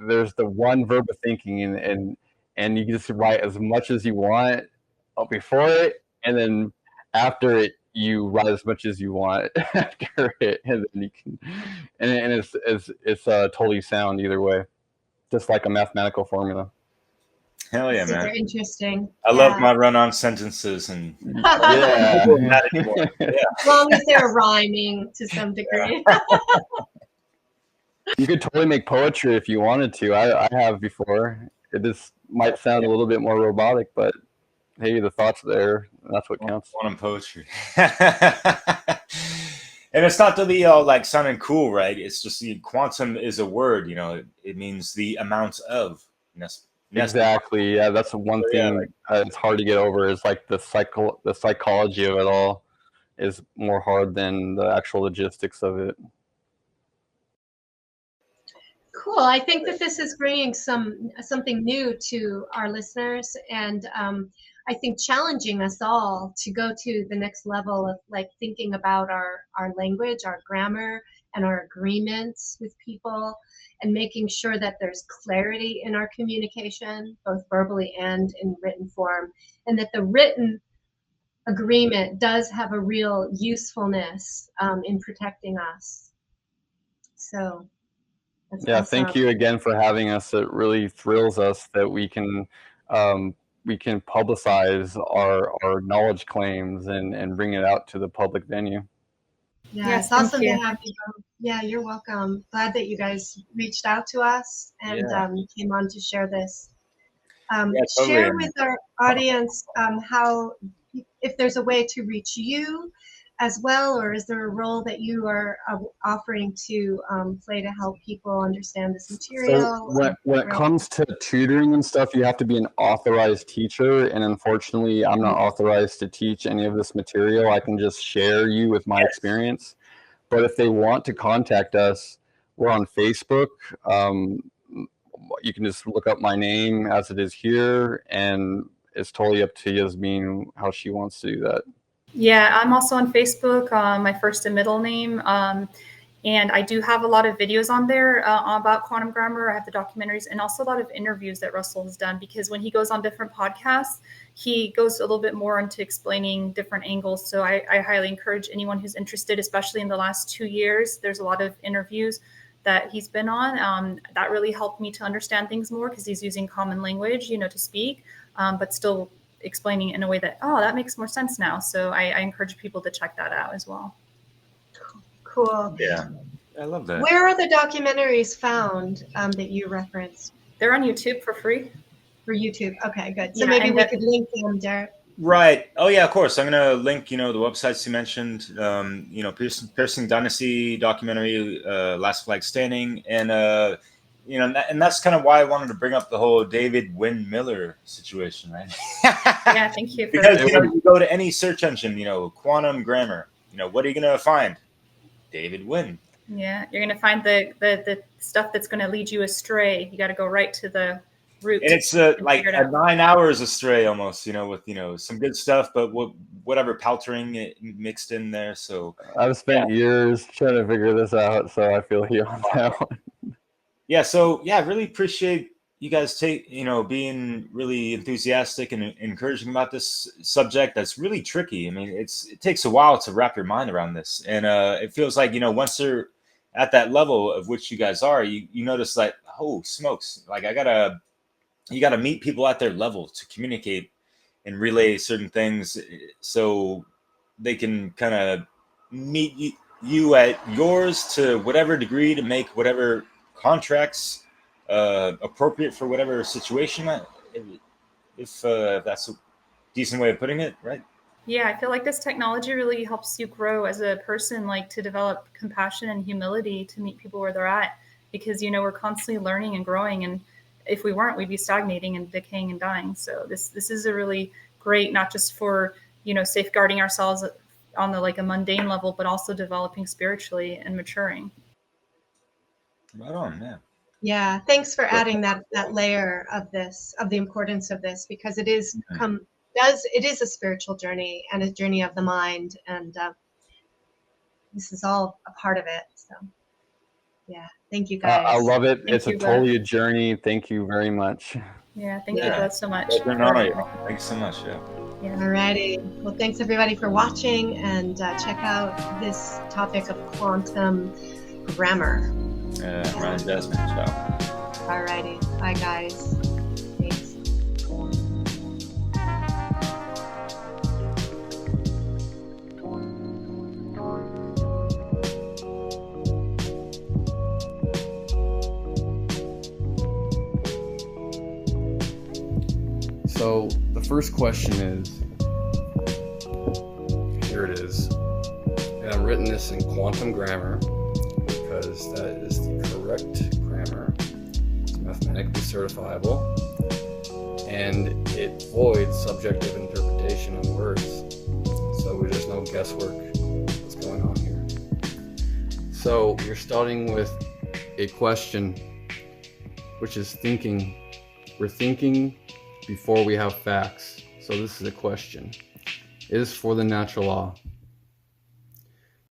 There's the one verb of thinking and you just write as much as you want before it, and then after it, you write as much as you want after it, and then you can, and it's totally sound either way, just like a mathematical formula. Hell yeah, Super man! interesting. I love my run-on sentences and Yeah. not anymore. Yeah. As long as they're rhyming to some degree. You could totally make poetry if you wanted to. I have before. It just might sound a little bit more robotic, but hey, the thought's there. That's what counts. Quantum poetry. And it's not to be all like sounding cool, right? It's just quantum is a word, it means the amount of. Exactly. Yeah, that's one thing it's hard to get over is like the psychology of it all is more hard than the actual logistics of it. Cool. I think that this is bringing something new to our listeners, and I think challenging us all to go to the next level of like thinking about our language, our grammar, and our agreements with people, and making sure that there's clarity in our communication, both verbally and in written form, and that the written agreement does have a real usefulness in protecting us. So. Yeah, awesome. Thank you again for having us. It really thrills us that we can publicize our knowledge claims and bring it out to the public venue. Yeah, it's awesome to have you. Yeah, you're welcome. Glad that you guys reached out to us and came on to share this. Totally. Share with our audience how, if there's a way to reach you as well, or is there a role that you are offering to play to help people understand this material? So when it comes to tutoring and stuff, you have to be an authorized teacher, and unfortunately, I'm not authorized to teach any of this material. I can just share you with my experience. But if they want to contact us, we're on Facebook. You can just look up my name as it is here, and it's totally up to Jasmine how she wants to do that. Yeah, I'm also on Facebook, my first and middle name. And I do have a lot of videos on there about quantum grammar. I have the documentaries and also a lot of interviews that Russell has done, because when he goes on different podcasts, he goes a little bit more into explaining different angles. So I highly encourage anyone who's interested, especially in the last 2 years. There's a lot of interviews that he's been on. That really helped me to understand things more, because he's using common language, to speak, but still explaining it in a way that, that makes more sense now. So I encourage people to check that out as well. Cool. Yeah, I love that. Where are the documentaries found that you referenced? They're on YouTube for free. For YouTube. Okay, good. So maybe we could link them, Derek. Right. Oh yeah, of course. I'm gonna link, the websites you mentioned. Piercing Dynasty documentary, Last Flag Standing, and and that's kind of why I wanted to bring up the whole David Wynn Miller situation, right? Yeah, thank you for Because that. you go to any search engine, quantum grammar, what are you going to find? David Wynn. Yeah, you're gonna find the stuff that's gonna lead you astray. You got to go right to the root. And it's like figure it out. 9 hours astray almost, with some good stuff, but whatever paltering mixed in there. So I've spent years trying to figure this out, so I feel you on that one. yeah, so yeah, I really appreciate you guys being really enthusiastic and encouraging about this subject that's really tricky. I mean, it takes a while to wrap your mind around this, and it feels like once you're at that level of which you guys are, you notice like, oh smokes, like you gotta meet people at their level to communicate and relay certain things, so they can kind of meet you at yours to whatever degree to make whatever contracts appropriate for whatever situation, if that's a decent way of putting it, right? Yeah, I feel like this technology really helps you grow as a person, like to develop compassion and humility to meet people where they're at, because we're constantly learning and growing, and if we weren't, we'd be stagnating and decaying and dying. So this is a really great, not just for safeguarding ourselves on the like a mundane level, but also developing spiritually and maturing. Right on, man. Yeah, thanks for adding that layer of the importance of this, because it is it is a spiritual journey and a journey of the mind, and this is all a part of it. So yeah, thank you guys. I love it. Thank It's you, totally a journey. Thank you very much. Yeah, thank you both so much. Thanks so much. Yeah. Alrighty. Well, thanks everybody for watching, and check out this topic of quantum grammar. Rion Jasmine, ciao. Alrighty. Bye, guys. Thanks. So the first question is, here it is, and I've written this in quantum grammar because that is the correct grammar. It's mathematically certifiable, and it voids subjective interpretation of words. So there's no guesswork what's going on here. So you're starting with a question, which is thinking. We're thinking before we have facts. So this is a question. Is for the natural law.